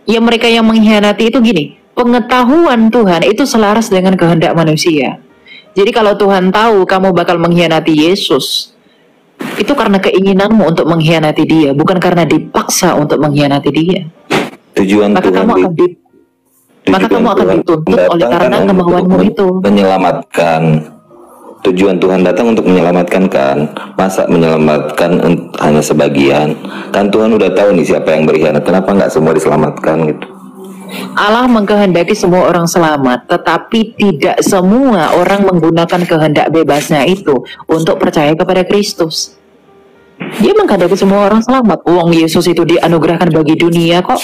Ya mereka yang mengkhianati itu gini, pengetahuan Tuhan itu selaras dengan kehendak manusia. Jadi kalau Tuhan tahu kamu bakal mengkhianati Yesus, itu karena keinginanmu untuk mengkhianati dia, bukan karena dipaksa untuk mengkhianati dia. Tujuan maka Tuhan kamu akan maka kamu akan dituntut oleh karena kemauanmu itu. Menyelamatkan. Tujuan Tuhan datang untuk menyelamatkan kan? Masa menyelamatkan hanya sebagian? Kan Tuhan udah tahu nih siapa yang berkhianat. Kenapa nggak semua diselamatkan gitu? Allah mengkehendaki semua orang selamat, tetapi tidak semua orang menggunakan kehendak bebasnya itu untuk percaya kepada Kristus. Dia mengkehendaki semua orang selamat. Uang Yesus itu dianugerahkan bagi dunia kok.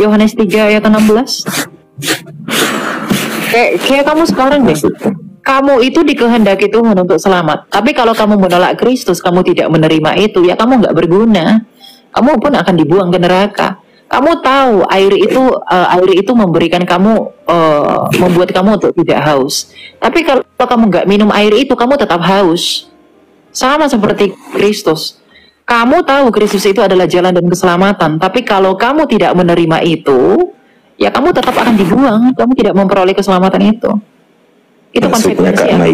Yohanes 3 ayat 16. Kayak kamu sekarang deh. Kamu itu dikehendaki Tuhan untuk selamat. Tapi kalau kamu menolak Kristus, kamu tidak menerima itu, ya kamu nggak berguna. Kamu pun akan dibuang ke neraka. Kamu tahu air itu memberikan kamu, membuat kamu untuk tidak haus. Tapi kalau kamu nggak minum air itu, kamu tetap haus. Sama seperti Kristus. Kamu tahu Kristus itu adalah jalan dan keselamatan. Tapi kalau kamu tidak menerima itu, ya kamu tetap akan dibuang. Kamu tidak memperoleh keselamatan itu. Itu konsekuensi yang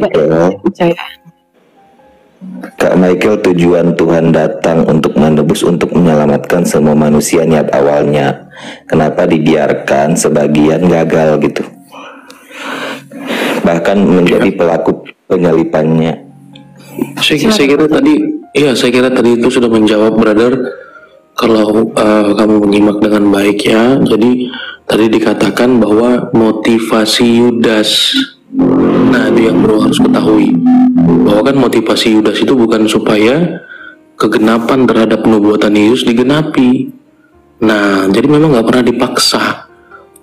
Kak Michael, tujuan Tuhan datang untuk menebus, untuk menyelamatkan semua manusia niat awalnya. Kenapa dibiarkan sebagian gagal gitu? Bahkan menjadi pelaku penyalipannya. Saya kira tadi itu sudah menjawab, brother. Kalau kamu menyimak dengan baik ya. Jadi tadi dikatakan bahwa motivasi Yudas. Nah, itu yang perlu harus ketahui, bahwa kan motivasi Yudas itu bukan supaya kegenapan terhadap nubuatan Yesus digenapi. Nah, jadi memang nggak pernah dipaksa,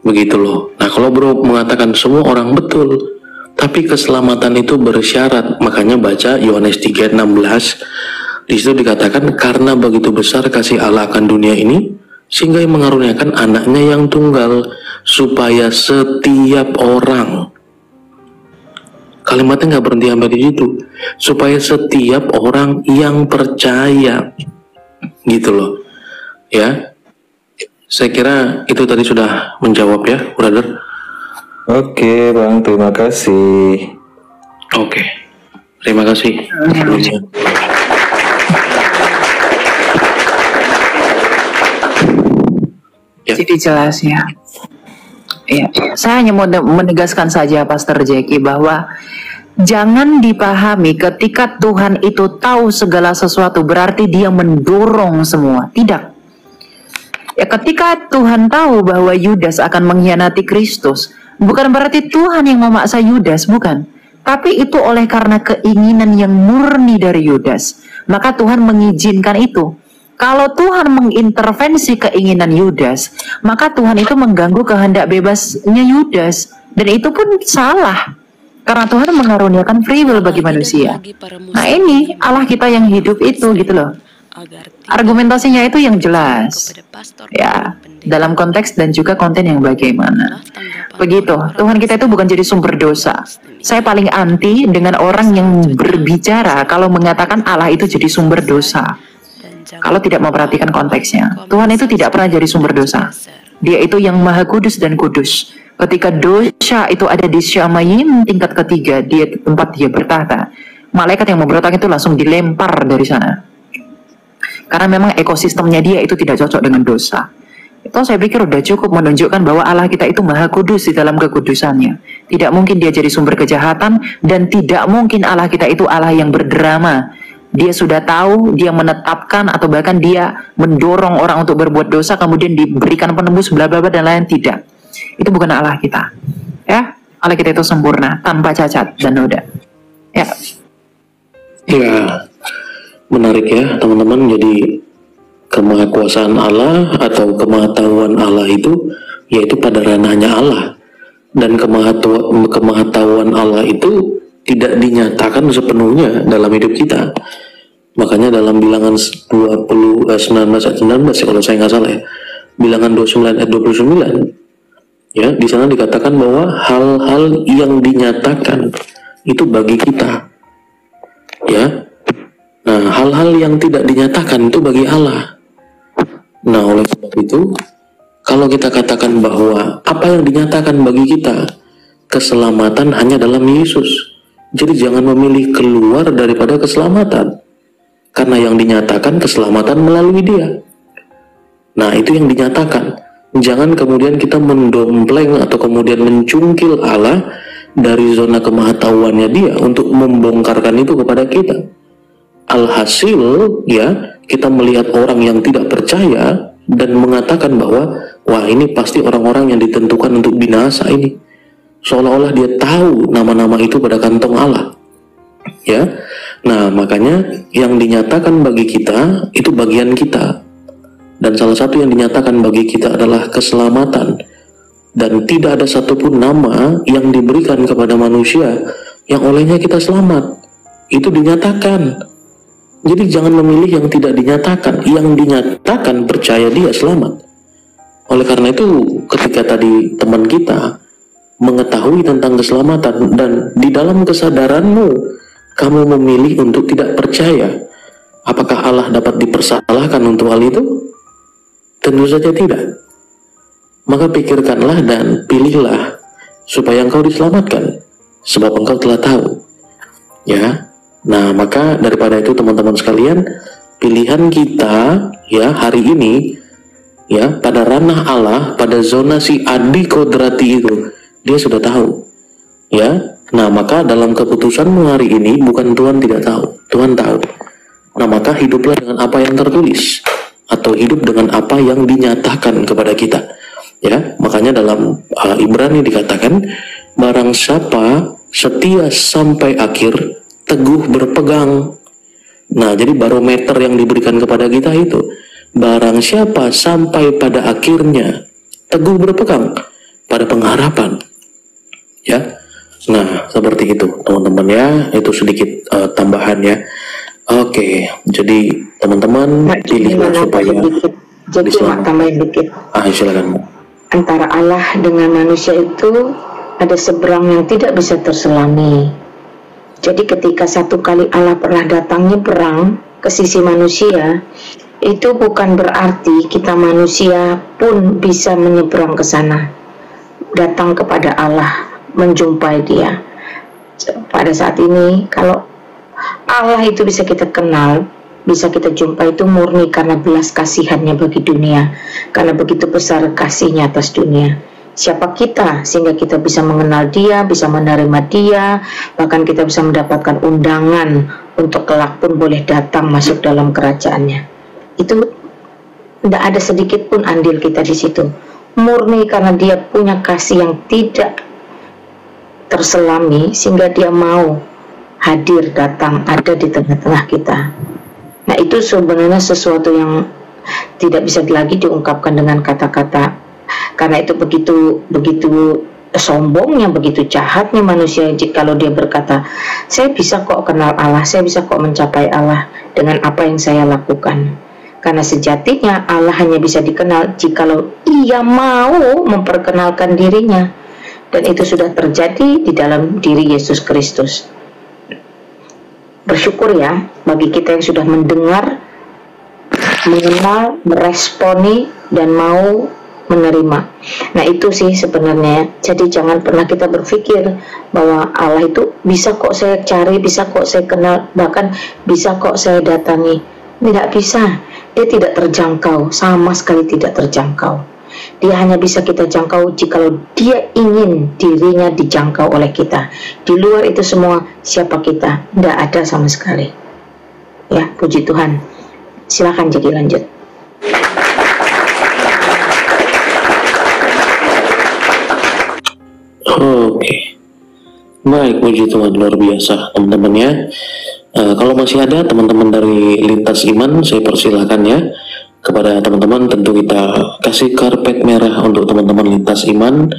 begitu loh. Nah, kalau bro mengatakan semua orang betul, tapi keselamatan itu bersyarat, makanya baca Yohanes 3:16. Di situ dikatakan karena begitu besar kasih Allah akan dunia ini, sehingga yang mengaruniakan anaknya yang tunggal, supaya setiap orang, kalimatnya nggak berhenti sampai di situ, supaya setiap orang yang percaya, gitu loh, ya. Saya kira itu tadi sudah menjawab ya, brother. Oke, Bang, terima kasih. Oke, terima kasih sebelumnya. Ya. Jadi jelas ya. Ya, saya hanya mau menegaskan saja Pastor Jackie bahwa jangan dipahami ketika Tuhan itu tahu segala sesuatu berarti dia mendorong semua. Tidak. Ya, ketika Tuhan tahu bahwa Yudas akan mengkhianati Kristus, bukan berarti Tuhan yang memaksa Yudas, bukan. Tapi itu oleh karena keinginan yang murni dari Yudas. Maka Tuhan mengizinkan itu. Kalau Tuhan mengintervensi keinginan Yudas, maka Tuhan itu mengganggu kehendak bebasnya Yudas. Dan itu pun salah. Karena Tuhan mengaruniakan free will bagi manusia. Nah ini Allah kita yang hidup itu gitu loh. Argumentasinya itu yang jelas. Ya, dalam konteks dan juga konten yang bagaimana. Begitu, Tuhan kita itu bukan jadi sumber dosa. Saya paling anti dengan orang yang berbicara kalau mengatakan Allah itu jadi sumber dosa. Kalau tidak memperhatikan konteksnya, Tuhan itu tidak pernah jadi sumber dosa. Dia itu yang maha kudus dan kudus. Ketika dosa itu ada di Syamayim tingkat ketiga, dia tempat dia bertahta, malaikat yang memberontak itu langsung dilempar dari sana. Karena memang ekosistemnya dia itu tidak cocok dengan dosa. Itu saya pikir udah cukup menunjukkan bahwa Allah kita itu maha kudus di dalam kekudusannya. Tidak mungkin dia jadi sumber kejahatan, dan tidak mungkin Allah kita itu Allah yang berdrama. Dia sudah tahu, dia menetapkan, atau bahkan dia mendorong orang untuk berbuat dosa, kemudian diberikan penembus bla bla bla dan lain. Tidak. Itu bukan Allah kita. Ya, Allah kita itu sempurna, tanpa cacat dan noda. Ya. Ya, menarik ya teman-teman. Jadi kemahakuasaan Allah atau kemahatauan Allah itu yaitu pada ranahnya Allah, dan kemahatauan Allah itu tidak dinyatakan sepenuhnya dalam hidup kita. Makanya dalam bilangan 19 ayat 19 ya, kalau saya nggak salah ya, bilangan 29 ayat 29 ya, di sana dikatakan bahwa hal-hal yang dinyatakan itu bagi kita ya. Nah, hal-hal yang tidak dinyatakan itu bagi Allah. Nah, oleh sebab itu Kalau kita katakan bahwa apa yang dinyatakan bagi kita, keselamatan hanya dalam Yesus. Jadi jangan memilih keluar daripada keselamatan. Karena yang dinyatakan keselamatan melalui Dia. Nah, itu yang dinyatakan. Jangan kemudian kita mendompleng atau kemudian mencungkil Allah dari zona kemahatauannya Dia untuk membongkarkan itu kepada kita. Alhasil, ya, kita melihat orang yang tidak percaya dan mengatakan bahwa, wah, ini pasti orang-orang yang ditentukan untuk binasa ini. Seolah-olah dia tahu nama-nama itu pada kantong Allah. Ya, nah makanya yang dinyatakan bagi kita itu bagian kita, dan salah satu yang dinyatakan bagi kita adalah keselamatan, dan tidak ada satupun nama yang diberikan kepada manusia yang olehnya kita selamat. Itu dinyatakan. Jadi jangan memilih yang tidak dinyatakan. Yang dinyatakan percaya dia selamat. Oleh karena itu ketika tadi teman kita mengetahui tentang keselamatan dan di dalam kesadaranmu kamu memilih untuk tidak percaya, apakah Allah dapat dipersalahkan untuk hal itu? Tentu saja tidak. Maka pikirkanlah dan pilihlah supaya engkau diselamatkan, sebab engkau telah tahu. Ya. Nah, maka daripada itu teman-teman sekalian, pilihan kita ya hari ini ya pada ranah Allah, pada zona si adi kodrati itu, dia sudah tahu. Ya. Nah, maka dalam keputusanmu hari ini bukan Tuhan tidak tahu, Tuhan tahu. Nah, maka hiduplah dengan apa yang tertulis atau hidup dengan apa yang dinyatakan kepada kita. Ya, makanya dalam Ibrani dikatakan, barang siapa setia sampai akhir, teguh berpegang. Nah, jadi barometer yang diberikan kepada kita itu, barang siapa sampai pada akhirnya, teguh berpegang pada pengharapan. Ya. Nah, seperti itu teman-teman ya, itu sedikit tambahan ya. Oke, jadi teman-teman pilihlah supaya jadi tambahin dikit. Silakan. Antara Allah dengan manusia itu ada seberang yang tidak bisa terselami. Jadi ketika satu kali Allah pernah datangnya perang ke sisi manusia, itu bukan berarti kita manusia pun bisa menyeberang ke sana, datang kepada Allah, menjumpai Dia. Pada saat ini kalau Allah itu bisa kita kenal, bisa kita jumpai, itu murni karena belas kasihannya bagi dunia, karena begitu besar kasihnya atas dunia. Siapa kita sehingga kita bisa mengenal Dia, bisa menerima Dia, bahkan kita bisa mendapatkan undangan untuk kelak pun boleh datang masuk dalam kerajaannya. Itu tidak ada sedikit pun andil kita di situ, murni karena Dia punya kasih yang tidak terselami sehingga Dia mau hadir, datang, ada di tengah-tengah kita. Nah, itu sebenarnya sesuatu yang tidak bisa lagi diungkapkan dengan kata-kata, karena itu begitu sombongnya, begitu jahatnya manusia jikalau dia berkata, saya bisa kok kenal Allah, saya bisa kok mencapai Allah dengan apa yang saya lakukan. Karena sejatinya Allah hanya bisa dikenal jikalau Ia mau memperkenalkan dirinya. Dan itu sudah terjadi di dalam diri Yesus Kristus. Bersyukur ya bagi kita yang sudah mendengar, mengenal, meresponi, dan mau menerima. Nah, itu sih sebenarnya. Jadi jangan pernah kita berpikir bahwa Allah itu bisa kok saya cari, bisa kok saya kenal, bahkan bisa kok saya datangi. Tidak bisa. Dia tidak terjangkau, sama sekali tidak terjangkau. Dia hanya bisa kita jangkau jikalau Dia ingin dirinya dijangkau oleh kita. Di luar itu semua, siapa kita? Tidak ada sama sekali. Ya, puji Tuhan. Silakan Jeki lanjut. Oke. Baik, puji Tuhan, luar biasa teman-teman ya. Kalau masih ada teman-teman dari Lintas Iman, saya persilahkan ya. Kepada teman-teman tentu kita kasih karpet merah untuk teman-teman Lintas Iman,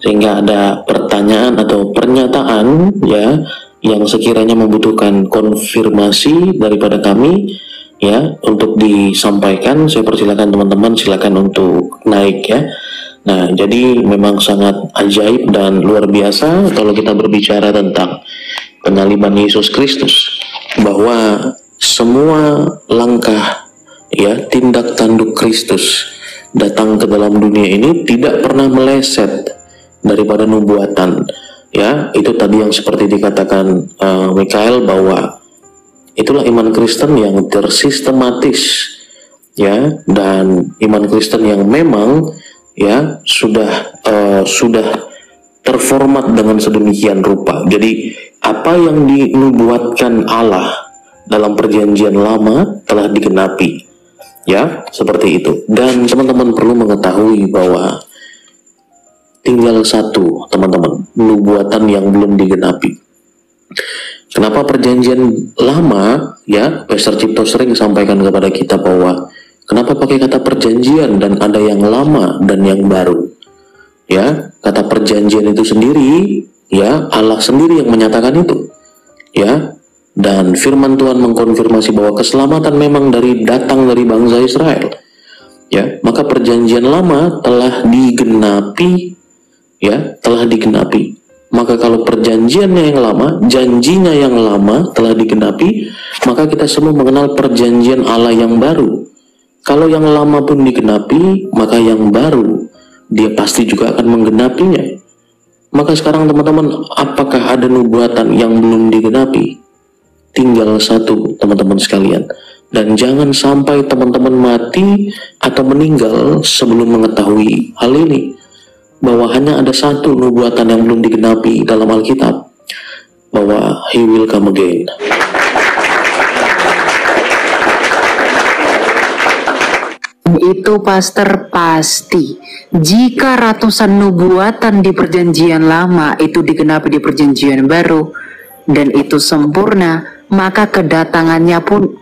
sehingga ada pertanyaan atau pernyataan ya yang sekiranya membutuhkan konfirmasi daripada kami ya untuk disampaikan. Saya persilakan teman-teman, silakan untuk naik ya. Nah, jadi memang sangat ajaib dan luar biasa kalau kita berbicara tentang penyaliban Yesus Kristus, bahwa semua langkah ya tindak tanduk Kristus datang ke dalam dunia ini tidak pernah meleset daripada nubuatan. Ya, itu tadi yang seperti dikatakan Mikael, bahwa itulah iman Kristen yang tersistematis, ya, dan iman Kristen yang memang ya sudah terformat dengan sedemikian rupa. Jadi apa yang dinubuatkan Allah dalam perjanjian lama telah digenapi, ya, seperti itu. Dan teman-teman perlu mengetahui bahwa tinggal satu, teman-teman, nubuatan yang belum digenapi. Kenapa perjanjian lama, ya, Pastor Cipto sering sampaikan kepada kita bahwa kenapa pakai kata perjanjian dan ada yang lama dan yang baru. Ya, kata perjanjian itu sendiri, ya, Allah sendiri yang menyatakan itu. Ya, dan firman Tuhan mengkonfirmasi bahwa keselamatan memang datang dari bangsa Israel. Ya, maka perjanjian lama telah digenapi, ya, telah digenapi. Maka kalau perjanjiannya yang lama, janjinya yang lama telah digenapi, maka kita semua mengenal perjanjian Allah yang baru. Kalau yang lama pun digenapi, maka yang baru dia pasti juga akan menggenapinya. Maka sekarang teman-teman, apakah ada nubuatan yang belum digenapi? Tinggal satu, teman-teman sekalian. Dan jangan sampai teman-teman mati atau meninggal sebelum mengetahui hal ini, bahwa hanya ada satu nubuatan yang belum digenapi dalam Alkitab, bahwa He will come again. Itu pastor pasti. Jika ratusan nubuatan di perjanjian lama itu digenapi di perjanjian baru dan itu sempurna, maka kedatangannya pun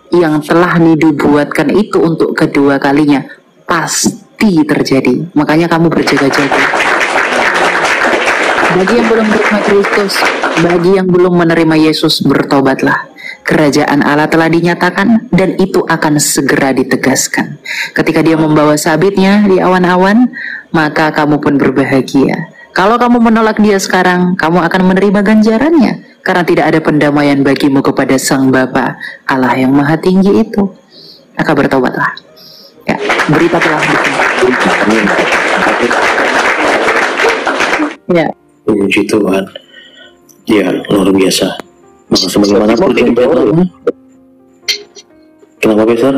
yang telah dinubuatkan itu untuk kedua kalinya pasti terjadi. Makanya kamu berjaga-jaga. Bagi yang belum menerima Kristus, bagi yang belum menerima Yesus, bertobatlah. Kerajaan Allah telah dinyatakan dan itu akan segera ditegaskan. Ketika dia membawa sabitnya di awan-awan, maka kamu pun berbahagia. Kalau kamu menolak dia sekarang, kamu akan menerima ganjarannya, karena tidak ada pendamaian bagimu kepada Sang Bapa Allah yang Maha Tinggi itu. Maka bertobatlah. Ya, berita telah dikenal. Ya. Puji Tuhan. Ya, luar biasa. Maka sebagaimana perjanjian lama. Kenapa besar?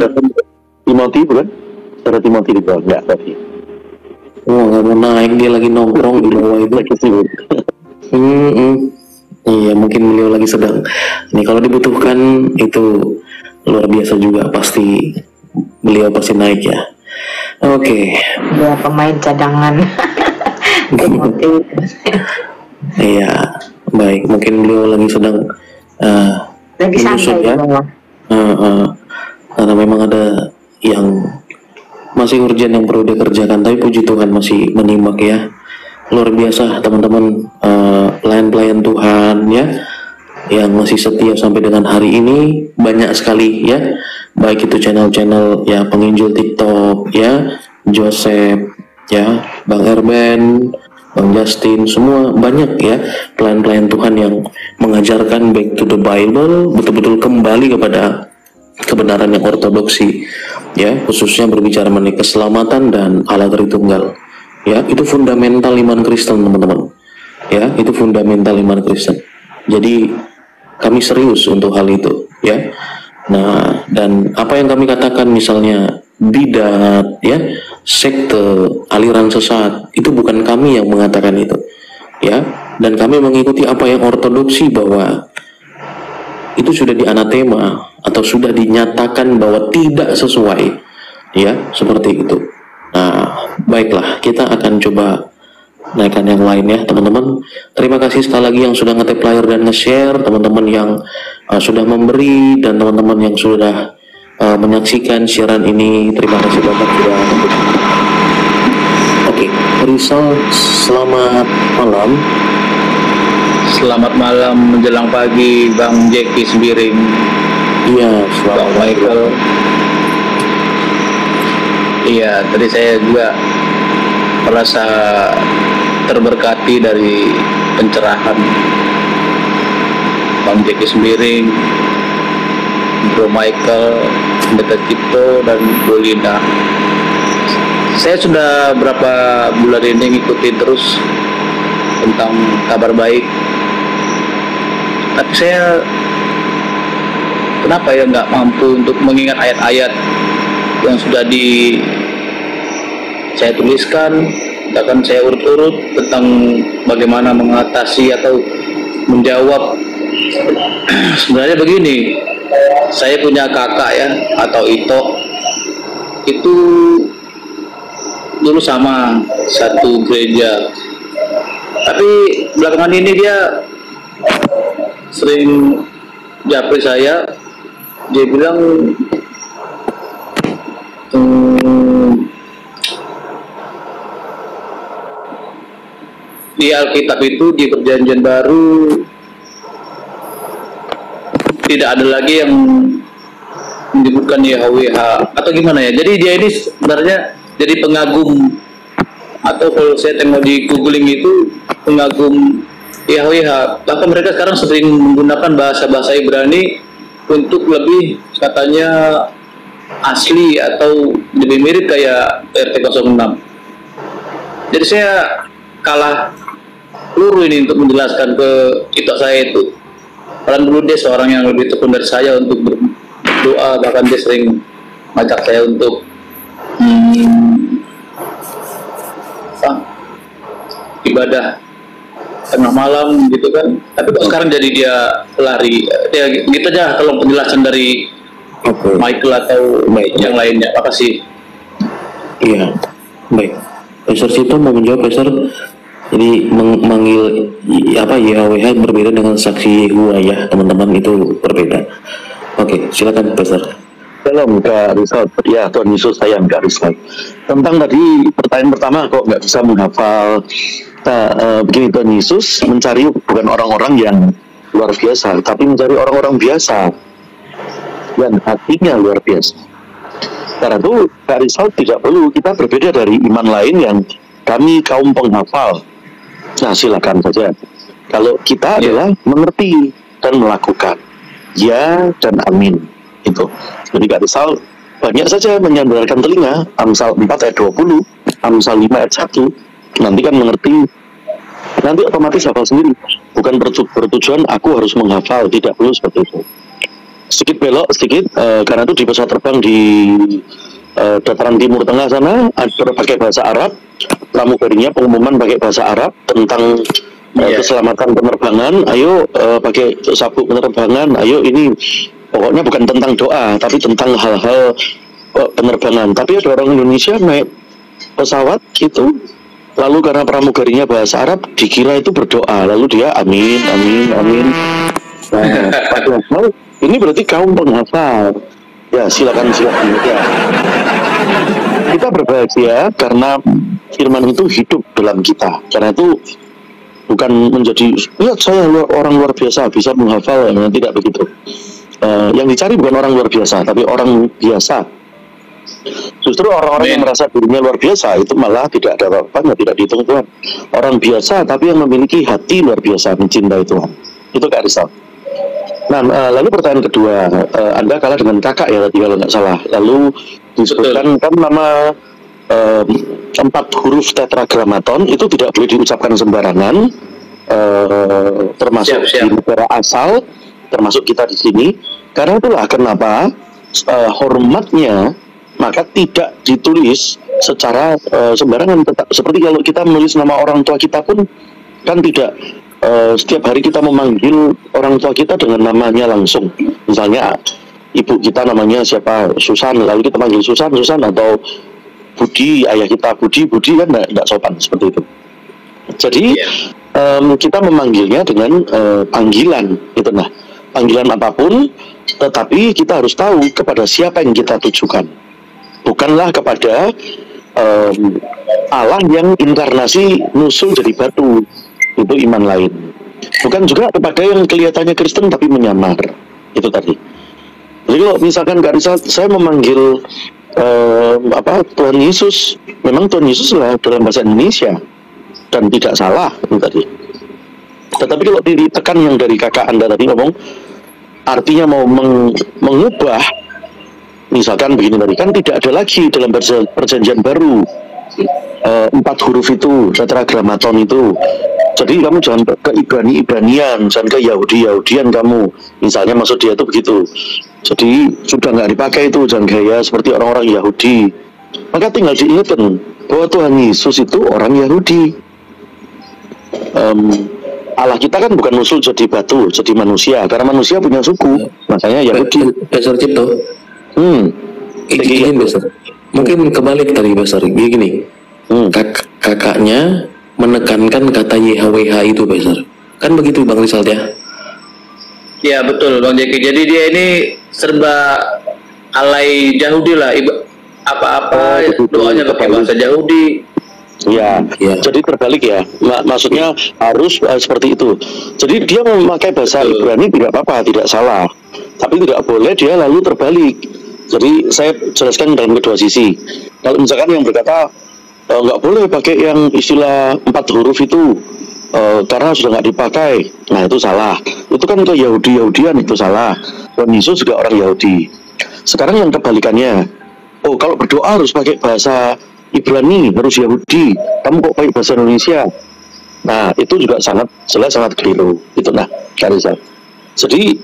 Timothy bukan? Saudara Timothy di bawah, enggak tadi. Oh, nggak mau naik, dia lagi nongkrong di bawah itu. Iya, mungkin beliau lagi sedang. Ini kalau dibutuhkan itu luar biasa juga, pasti beliau pasti naik ya. Oke. Ya, pemain cadangan. Iya, baik. Mungkin beliau lagi sedang lagi santai ya. Karena memang ada yang masih urgent yang perlu dikerjakan, tapi puji Tuhan masih menyimak ya. Luar biasa teman-teman, pelayan-pelayan Tuhan ya, yang masih setia sampai dengan hari ini banyak sekali ya. Baik itu channel-channel ya, penginjil TikTok ya, Joseph ya, Bang Erben, Bang Justin, semua banyak ya pelayan-pelayan Tuhan yang mengajarkan back to the Bible, betul-betul kembali kepada kebenaran yang ortodoksi ya, khususnya berbicara mengenai keselamatan dan Allah Tritunggal ya. Itu fundamental iman Kristen teman-teman ya, itu fundamental iman Kristen. Jadi kami serius untuk hal itu ya. Nah, dan apa yang kami katakan misalnya bidat ya, sekte, aliran sesat, itu bukan kami yang mengatakan itu ya, dan kami mengikuti apa yang ortodoksi, bahwa itu sudah dianatema atau sudah dinyatakan bahwa tidak sesuai ya, seperti itu. Nah, baiklah, kita akan coba naikkan yang lain ya teman-teman. Terima kasih sekali lagi yang sudah nge-tap player dan nge-share, teman-teman yang sudah memberi, dan teman-teman yang sudah menyaksikan siaran ini. Terima kasih banyak sudah. Oke, Rizal, selamat malam. Selamat malam menjelang pagi Bang Jeki Sembiring. Iya, selamat Bang Michael. Iya, tadi saya juga merasa terberkati dari pencerahan Bang Jeki Sembiring, Bro Michael, Pendeta Cipto, dan Bu Lina. saya sudah berapa bulan ini ngikutin terus tentang kabar baik. Tapi saya kenapa ya nggak mampu untuk mengingat ayat-ayat yang sudah saya tuliskan, bahkan saya urut-urut tentang bagaimana mengatasi atau menjawab. Sebenarnya begini, saya punya kakak ya, atau Ito, itu dulu sama satu gereja, tapi belakangan ini dia sering japri saya. Dia bilang di Alkitab itu, di Perjanjian Baru, tidak ada lagi yang menyebutkan YHWH atau gimana ya. Jadi dia ini sebenarnya jadi pengagum, atau kalau saya tengok di googling itu pengagum YHWH. Bahkan mereka sekarang sering menggunakan bahasa-bahasa Ibrani untuk lebih katanya asli atau lebih mirip kayak RT06. Jadi saya kalah peluru ini untuk menjelaskan ke Ito saya itu. Karena dulu dia seorang yang lebih tekun dari saya untuk berdoa, bahkan dia sering ngajak saya untuk ibadah tengah malam gitu kan. Tapi kok sekarang jadi dia lari ya gitu aja. Tolong penjelasan dari Michael atau yang lainnya. Makasih. Iya, baik. Pastor Sito mau menjawab, Pastor. Jadi manggil YHWH berbeda dengan saksi Yehova ya, teman-teman, itu berbeda. Oke, silakan Pastor. Shalom Kak Rizal. Ya, Tuhan Yesus sayang Kak Rizal. Tentang tadi pertanyaan pertama, kok nggak bisa menghafal. Begini, Tuhan Yesus mencari bukan orang-orang yang luar biasa, tapi mencari orang-orang biasa yang hatinya luar biasa. Karena itu Kak Rizal tidak perlu kita berbeda dari iman lain yang kami kaum penghafal. Nah, silakan saja. Kalau kita adalah mengerti dan melakukan, ya dan amin. Itu. Jadi Kak Rizal banyak saja menyandarkan telinga. Amsal 4 ayat 20, Amsal 5 ayat 1. Nanti kan mengerti, nanti otomatis hafal sendiri. Bukan bertujuan aku harus menghafal, tidak perlu seperti itu. Sedikit belok sedikit, karena itu di pesawat terbang di dataran timur tengah sana ada pakai bahasa Arab, pramugarinya pengumuman pakai bahasa Arab tentang keselamatan penerbangan. Ayo pakai sabuk penerbangan, ayo ini pokoknya bukan tentang doa tapi tentang hal-hal penerbangan. Tapi ada orang Indonesia naik pesawat itu, lalu karena pramugarinya bahasa Arab dikira itu berdoa, lalu dia amin amin amin. Nah, padahal ini berarti kaum penghafal. Ya, silakan ya. Kita berbahagia karena firman itu hidup dalam kita. Karena itu bukan menjadi lihat saya orang luar biasa bisa menghafal, tidak begitu. Yang dicari bukan orang luar biasa tapi orang biasa. Justru orang-orang yang merasa dirinya luar biasa itu malah tidak ada apa-apanya, tidak dihitung Tuhan. Orang biasa tapi yang memiliki hati luar biasa, mencintai Tuhan. Itu Kak Rizal. Nah, lalu pertanyaan kedua, Anda kalah dengan kakak ya tadi kalau nggak salah. Lalu disebutkan kan nama 4 huruf tetragrammaton itu tidak boleh diucapkan sembarangan, termasuk di negara asal, termasuk kita di sini. Karena itulah kenapa hormatnya maka tidak ditulis secara sembarangan. Seperti kalau kita menulis nama orang tua kita pun kan tidak setiap hari kita memanggil orang tua kita dengan namanya langsung. Misalnya ibu kita namanya siapa, Susan, lalu kita panggil Susan atau Budi, ayah kita Budi kan tidak sopan seperti itu. Jadi kita memanggilnya dengan panggilan itu. Nah, panggilan apapun, tetapi kita harus tahu kepada siapa yang kita tujukan. Bukanlah kepada Allah yang inkarnasi nusul jadi batu, itu iman lain. Bukan juga kepada yang kelihatannya Kristen tapi menyamar, itu tadi. Jadi kalau misalkan Kak Rizal, saya memanggil Tuhan Yesus, memang Tuhan Yesus lah dalam bahasa Indonesia dan tidak salah itu tadi. Tetapi kalau ditekan yang dari kakak Anda tadi ngomong, artinya mau mengubah, misalkan begini tadi, kan tidak ada lagi dalam perjanjian baru 4 huruf itu, tetragramaton itu. Jadi kamu jangan ke Ibrani-Ibranian, jangan ke Yahudi-Yahudian kamu. Misalnya maksud dia itu begitu. Jadi sudah nggak dipakai itu, jangan gaya seperti orang-orang Yahudi. Maka tinggal diingatkan bahwa Tuhan Yesus itu orang Yahudi. Allah kita kan bukan musuh jadi batu, jadi manusia. Karena manusia punya suku, makanya Yahudi. Besar Cipto. Gini besar. Mungkin kebalik tadi besar. Gini. Kakaknya menekankan kata YHWH itu besar. Kan begitu Bang Rizal ya? Ya betul Bang Jeki. Jadi dia ini serba alay Yahudi lah. Apa-apa doanya pakai bahasa Yahudi. Ya, jadi terbalik ya. Maksudnya harus seperti itu. Jadi dia memakai bahasa Ibrani tidak apa-apa, tidak salah. Tapi tidak boleh dia lalu terbalik. Jadi saya jelaskan dalam kedua sisi. Kalau misalkan yang berkata nggak boleh pakai yang istilah 4 huruf itu karena sudah nggak dipakai, nah itu salah. Itu kan ke Yahudi-Yahudian, itu salah. Tuhan Yesus juga orang Yahudi. Sekarang yang kebalikannya, kalau berdoa harus pakai bahasa Ibrani, harus Yahudi, kamu kok pakai bahasa Indonesia? Nah itu juga sangat jelas, sangat keliru. Itu Karisa. Jadi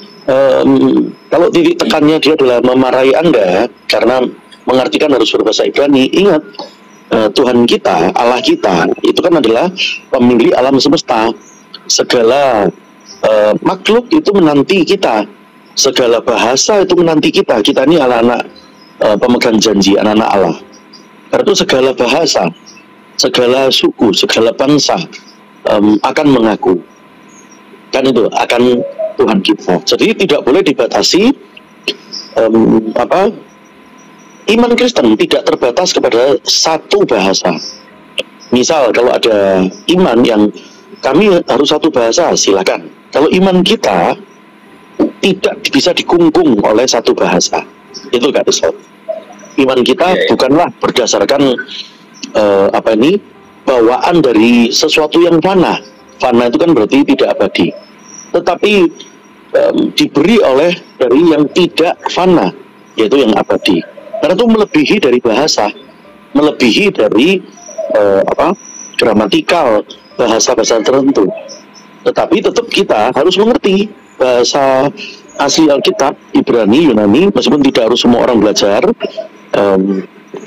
kalau titik tekannya dia adalah memarahi Anda karena mengartikan harus berbahasa Ibrani, ingat Tuhan kita, Allah kita, itu kan adalah pemilik alam semesta. Segala makhluk itu menanti kita, segala bahasa itu menanti kita. Kita ini anak-anak pemegang janji, anak-anak Allah. Karena itu segala bahasa, segala suku, segala bangsa akan mengaku. Kan itu akan Tuhan kita. Jadi tidak boleh dibatasi iman Kristen tidak terbatas kepada satu bahasa. Misal kalau ada iman yang kami harus satu bahasa, silakan. Kalau iman kita tidak bisa dikungkung oleh satu bahasa, itu gak bisa. Iman kita bukanlah berdasarkan bawaan dari sesuatu yang fana. Fana itu kan berarti tidak abadi. Tetapi diberi oleh dari yang tidak fana, yaitu yang abadi. Karena itu melebihi dari bahasa, melebihi dari gramatikal, bahasa-bahasa tertentu. Tetapi tetap kita harus mengerti bahasa asli Alkitab, Ibrani, Yunani, meskipun tidak harus semua orang belajar.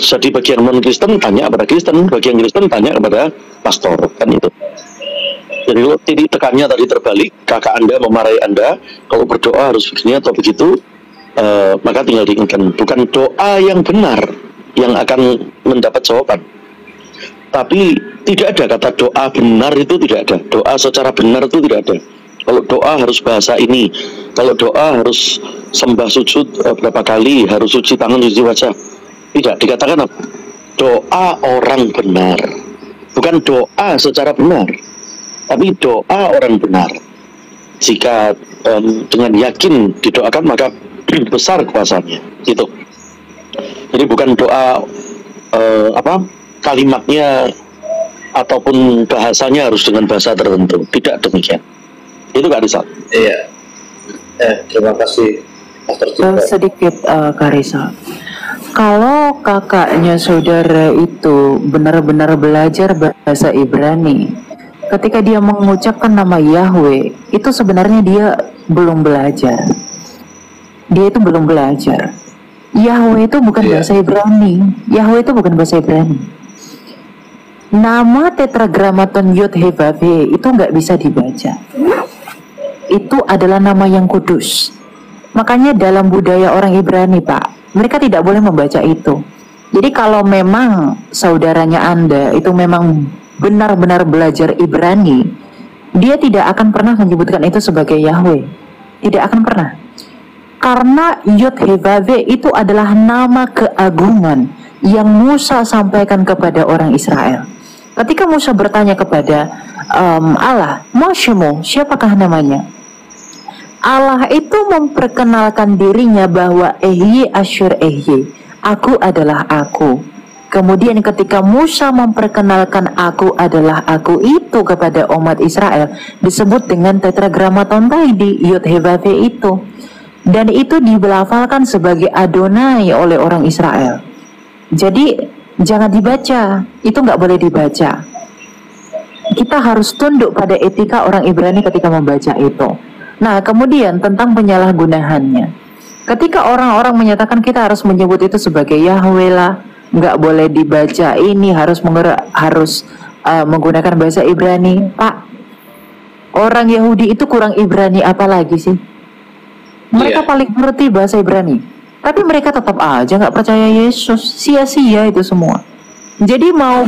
Jadi bagi yang non-Kristen tanya kepada Kristen, bagi yang Kristen tanya kepada pastor, kan itu. Jadi kalau titik tekannya tadi terbalik, kakak Anda memarahi Anda, kalau berdoa harus begini atau begitu, maka tinggal diingatkan, bukan doa yang benar yang akan mendapat jawaban. Tapi tidak ada kata doa benar, itu tidak ada. Doa secara benar itu tidak ada. Kalau doa harus bahasa ini, kalau doa harus sembah sujud berapa kali, harus cuci tangan, cuci wajah. Tidak, dikatakan apa? Doa orang benar. Bukan doa secara benar, tapi doa orang benar. Jika dengan yakin didoakan, maka besar kuasanya. Gitu. Jadi bukan doa kalimatnya ataupun bahasanya harus dengan bahasa tertentu. Tidak demikian. Itu Kak Rizal. Iya. Terima kasih Pastor Cipto. Sedikit Kak Rizal. Kalau kakaknya saudara itu benar-benar belajar bahasa Ibrani, ketika dia mengucapkan nama Yahweh, itu sebenarnya dia belum belajar. Dia itu belum belajar. Yahweh itu bukan bahasa Ibrani. Yahweh itu bukan bahasa Ibrani. Nama tetragramaton Yod He Vav He itu nggak bisa dibaca. Itu adalah nama yang kudus. Makanya dalam budaya orang Ibrani, Pak, mereka tidak boleh membaca itu. Jadi kalau memang saudaranya Anda itu memang benar-benar belajar Ibrani, dia tidak akan pernah menyebutkan itu sebagai Yahweh. Tidak akan pernah. Karena Yod He Vav He itu adalah nama keagungan yang Musa sampaikan kepada orang Israel. Ketika Musa bertanya kepada Allah, Moshe-mu, siapakah namanya? Allah itu memperkenalkan dirinya bahwa Ehye Asyur Ehye, aku adalah aku. Kemudian ketika Musa memperkenalkan aku adalah aku itu kepada umat Israel, disebut dengan tetragramaton tadi, Yod He Vav He itu. Dan itu dilafalkan sebagai Adonai oleh orang Israel. Jadi Jangan dibaca, itu nggak boleh dibaca. Kita harus tunduk pada etika orang Ibrani ketika membaca itu. Nah, kemudian tentang penyalahgunaannya. Ketika orang-orang menyatakan kita harus menyebut itu sebagai Yahweh lah, nggak boleh dibaca ini, harus menggunakan bahasa Ibrani. Pak, orang Yahudi itu kurang Ibrani apa lagi sih? Mereka paling ngerti bahasa Ibrani, tapi mereka tetap aja nggak percaya Yesus. Sia-sia itu semua. Jadi mau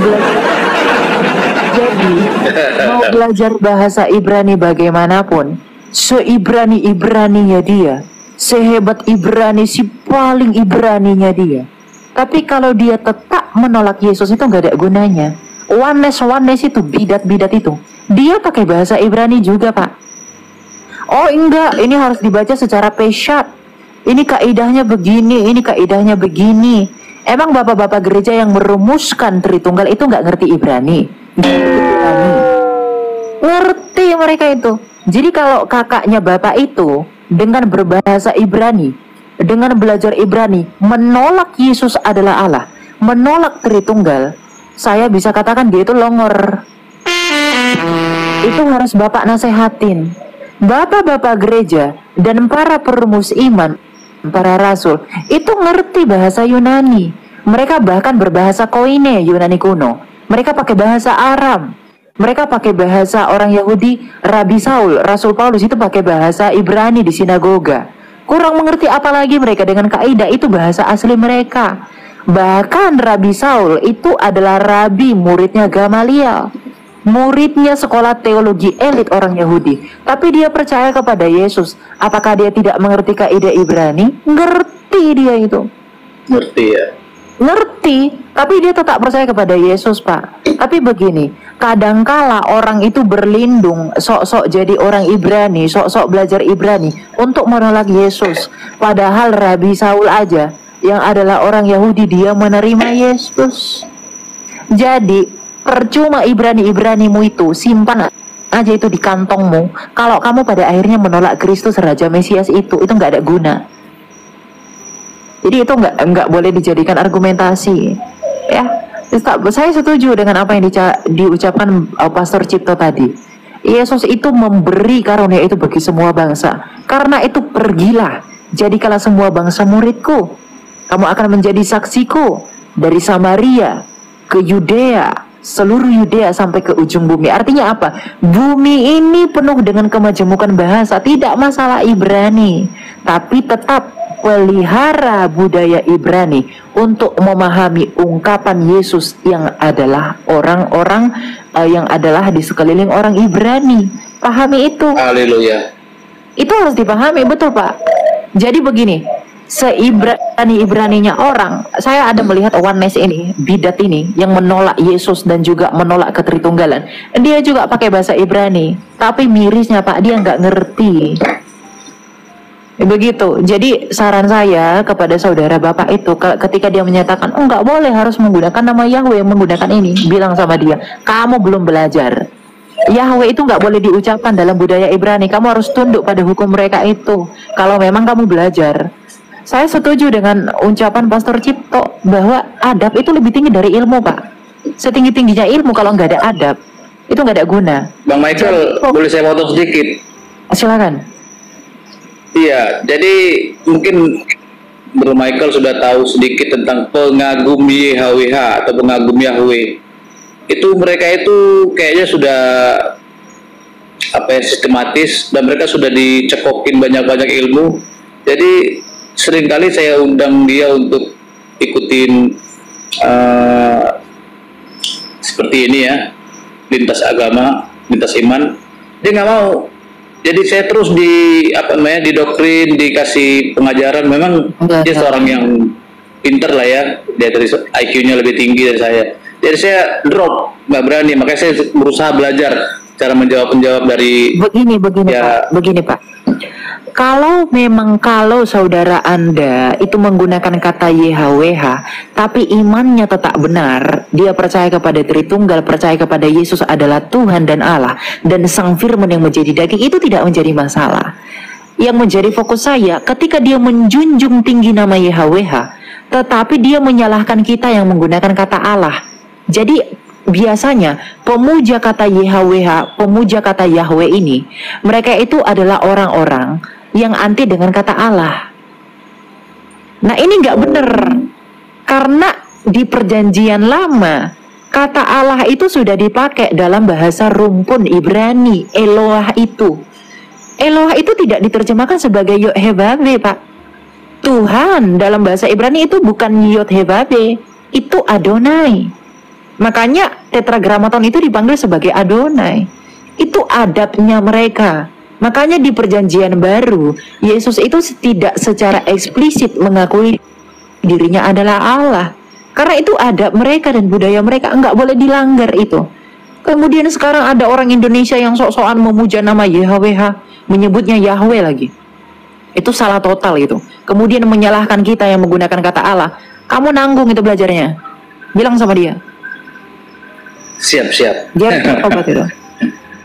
belajar bahasa Ibrani bagaimanapun, seibrani-ibraninya dia, sehebat Ibrani, si paling Ibraninya dia, tapi kalau dia tetap menolak Yesus itu nggak ada gunanya. Oneness itu, bidat itu, dia pakai bahasa Ibrani juga, Pak. Oh enggak, ini harus dibaca secara peshat. Ini kaidahnya begini, ini kaidahnya begini. Emang bapak-bapak gereja yang merumuskan Tritunggal itu nggak ngerti Ibrani? Ngerti mereka itu. Jadi kalau kakaknya bapak itu dengan berbahasa Ibrani, dengan belajar Ibrani, menolak Yesus adalah Allah, menolak Tritunggal, saya bisa katakan dia itu longor. Itu harus bapak nasehatin. Bapak-bapak gereja dan para perumus iman, para rasul itu ngerti bahasa Yunani. Mereka bahkan berbahasa Koine, Yunani kuno. Mereka pakai bahasa Aram. Mereka pakai bahasa orang Yahudi. Rabi Saul, Rasul Paulus itu pakai bahasa Ibrani di sinagoga. Kurang mengerti apalagi mereka dengan kaidah, itu bahasa asli mereka. Bahkan Rabi Saul itu adalah rabi, muridnya Gamaliel, muridnya sekolah teologi elit orang Yahudi. Tapi dia percaya kepada Yesus. Apakah dia tidak mengerti kaidah Ibrani? Ngerti dia itu. Ngerti ya. Ngerti, tapi dia tetap percaya kepada Yesus, Pak. Tapi begini, kadangkala orang itu berlindung, sok-sok jadi orang Ibrani, sok-sok belajar Ibrani untuk menolak Yesus. Padahal Rabi Saul aja, yang adalah orang Yahudi, dia menerima Yesus. Jadi, percuma Ibrani-Ibranimu itu, simpan aja itu di kantongmu. Kalau kamu pada akhirnya menolak Kristus Raja Mesias itu nggak ada guna. Jadi itu nggak boleh dijadikan argumentasi, ya. Saya setuju dengan apa yang diucapkan Pastor Cipto tadi. Yesus itu memberi karunia itu bagi semua bangsa. Karena itu pergilah, jadikanlah semua bangsa muridku. Kamu akan menjadi saksiku dari Samaria ke Yudea, seluruh Yudea sampai ke ujung bumi. Artinya apa? Bumi ini penuh dengan kemajemukan bahasa, tidak masalah Ibrani, tapi tetap pelihara budaya Ibrani untuk memahami ungkapan Yesus yang adalah orang-orang yang adalah di sekeliling orang Ibrani. Pahami itu. Haleluya. Itu harus dipahami, betul Pak. Jadi begini, seibrani-ibraninya orang, saya ada melihat oneness ini, bidat ini yang menolak Yesus dan juga menolak ketritunggalan. Dia juga pakai bahasa Ibrani, tapi mirisnya Pak, dia nggak ngerti. Begitu. Jadi saran saya kepada saudara bapak itu, ketika dia menyatakan nggak boleh harus menggunakan nama Yahweh, menggunakan ini, bilang sama dia, kamu belum belajar. Yahweh itu nggak boleh diucapkan dalam budaya Ibrani. Kamu harus tunduk pada hukum mereka itu. Kalau memang kamu belajar. Saya setuju dengan ucapan Pastor Cipto bahwa adab itu lebih tinggi dari ilmu, Pak. Setinggi-tingginya ilmu, kalau nggak ada adab itu nggak ada guna. Bang Michael, boleh saya potong sedikit? Silakan. Iya, jadi mungkin Bro Michael sudah tahu sedikit tentang pengagum YHWH atau pengagum Yahweh. Itu mereka itu kayaknya sudah sistematis, dan mereka sudah dicekokin banyak-banyak ilmu. Jadi seringkali saya undang dia untuk ikutin seperti ini ya, lintas agama, lintas iman. Dia nggak mau. Jadi saya terus didoktrin, dikasih pengajaran. Memang dia seorang yang pinter lah ya, dia dari IQ-nya lebih tinggi dari saya. Jadi saya drop, nggak berani. Makanya saya berusaha belajar cara menjawab dari begini Pak. Kalau saudara Anda itu menggunakan kata YHWH, tapi imannya tetap benar, dia percaya kepada Tritunggal, percaya kepada Yesus adalah Tuhan dan Allah, dan Sang Firman yang menjadi daging, itu tidak menjadi masalah. Yang menjadi fokus saya, ketika dia menjunjung tinggi nama YHWH, tetapi dia menyalahkan kita yang menggunakan kata Allah. Jadi biasanya pemuja kata YHWH, pemuja kata Yahweh ini, mereka itu adalah orang-orang yang anti dengan kata Allah. Nah ini nggak bener, karena di perjanjian lama kata Allah itu sudah dipakai dalam bahasa rumpun Ibrani. Eloah itu tidak diterjemahkan sebagai Yod-Heh-Vav-He, Pak. Tuhan dalam bahasa Ibrani itu bukan Yod-Heh-Vav-He, itu Adonai. Makanya tetragrammaton itu dipanggil sebagai Adonai. Itu adabnya mereka. Makanya di perjanjian baru, Yesus itu tidak secara eksplisit mengakui dirinya adalah Allah. Karena itu adab mereka dan budaya mereka, nggak boleh dilanggar itu. Kemudian sekarang ada orang Indonesia yang sok-sokan memuja nama YHWH, menyebutnya Yahweh lagi. Itu salah total itu. Kemudian menyalahkan kita yang menggunakan kata Allah. Kamu nanggung itu belajarnya. Bilang sama dia. Siap. Dia tobat itu.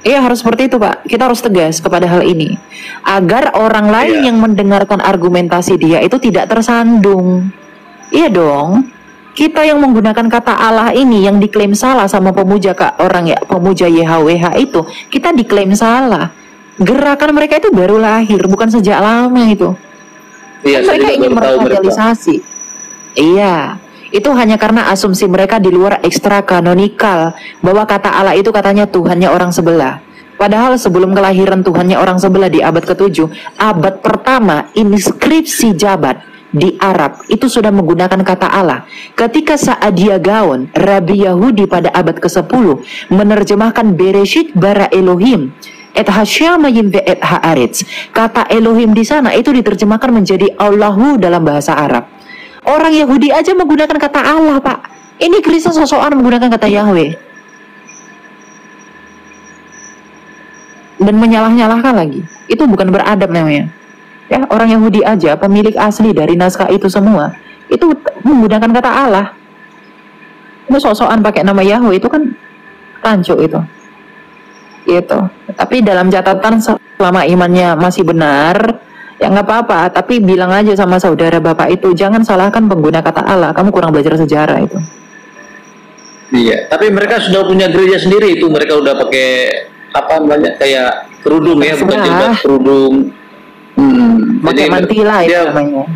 Iya harus seperti itu, Pak. Kita harus tegas kepada hal ini agar orang lain yang mendengarkan argumentasi dia itu tidak tersandung. Iya dong. Kita yang menggunakan kata Allah ini yang diklaim salah sama pemuja pemuja YHWH itu, kita diklaim salah. Gerakan mereka itu baru lahir, bukan sejak lama itu. Iya, mereka ingin meradikalisasi. Iya. Itu hanya karena asumsi mereka di luar ekstra kanonikal bahwa kata Allah itu katanya Tuhannya orang sebelah. Padahal sebelum kelahiran Tuhannya orang sebelah di abad ke-7, abad pertama inskripsi jabat di Arab itu sudah menggunakan kata Allah. Ketika Sa'adia Gaon, Rabi Yahudi pada abad ke-10 menerjemahkan Bereshit bara Elohim et hasyamayim ve et haaretz, kata Elohim di sana itu diterjemahkan menjadi Allahu dalam bahasa Arab. Orang Yahudi aja menggunakan kata Allah, Pak. Ini Kristen sosokan menggunakan kata Yahweh. Dan menyalah-nyalahkan lagi. Itu bukan beradab namanya. Ya, orang Yahudi aja, pemilik asli dari naskah itu semua, itu menggunakan kata Allah. Ini sosokan pakai nama Yahweh, itu kan tancuk itu. Gitu. Tapi dalam catatan selama imannya masih benar, ya nggak apa-apa, tapi bilang aja sama saudara bapak itu, jangan salahkan pengguna kata Allah, kamu kurang belajar sejarah itu. Iya, tapi mereka sudah punya gereja sendiri itu, mereka udah pakai apa namanya kayak kerudung ya, bukan jilbab, kerudung. Pakai mantila itu namanya.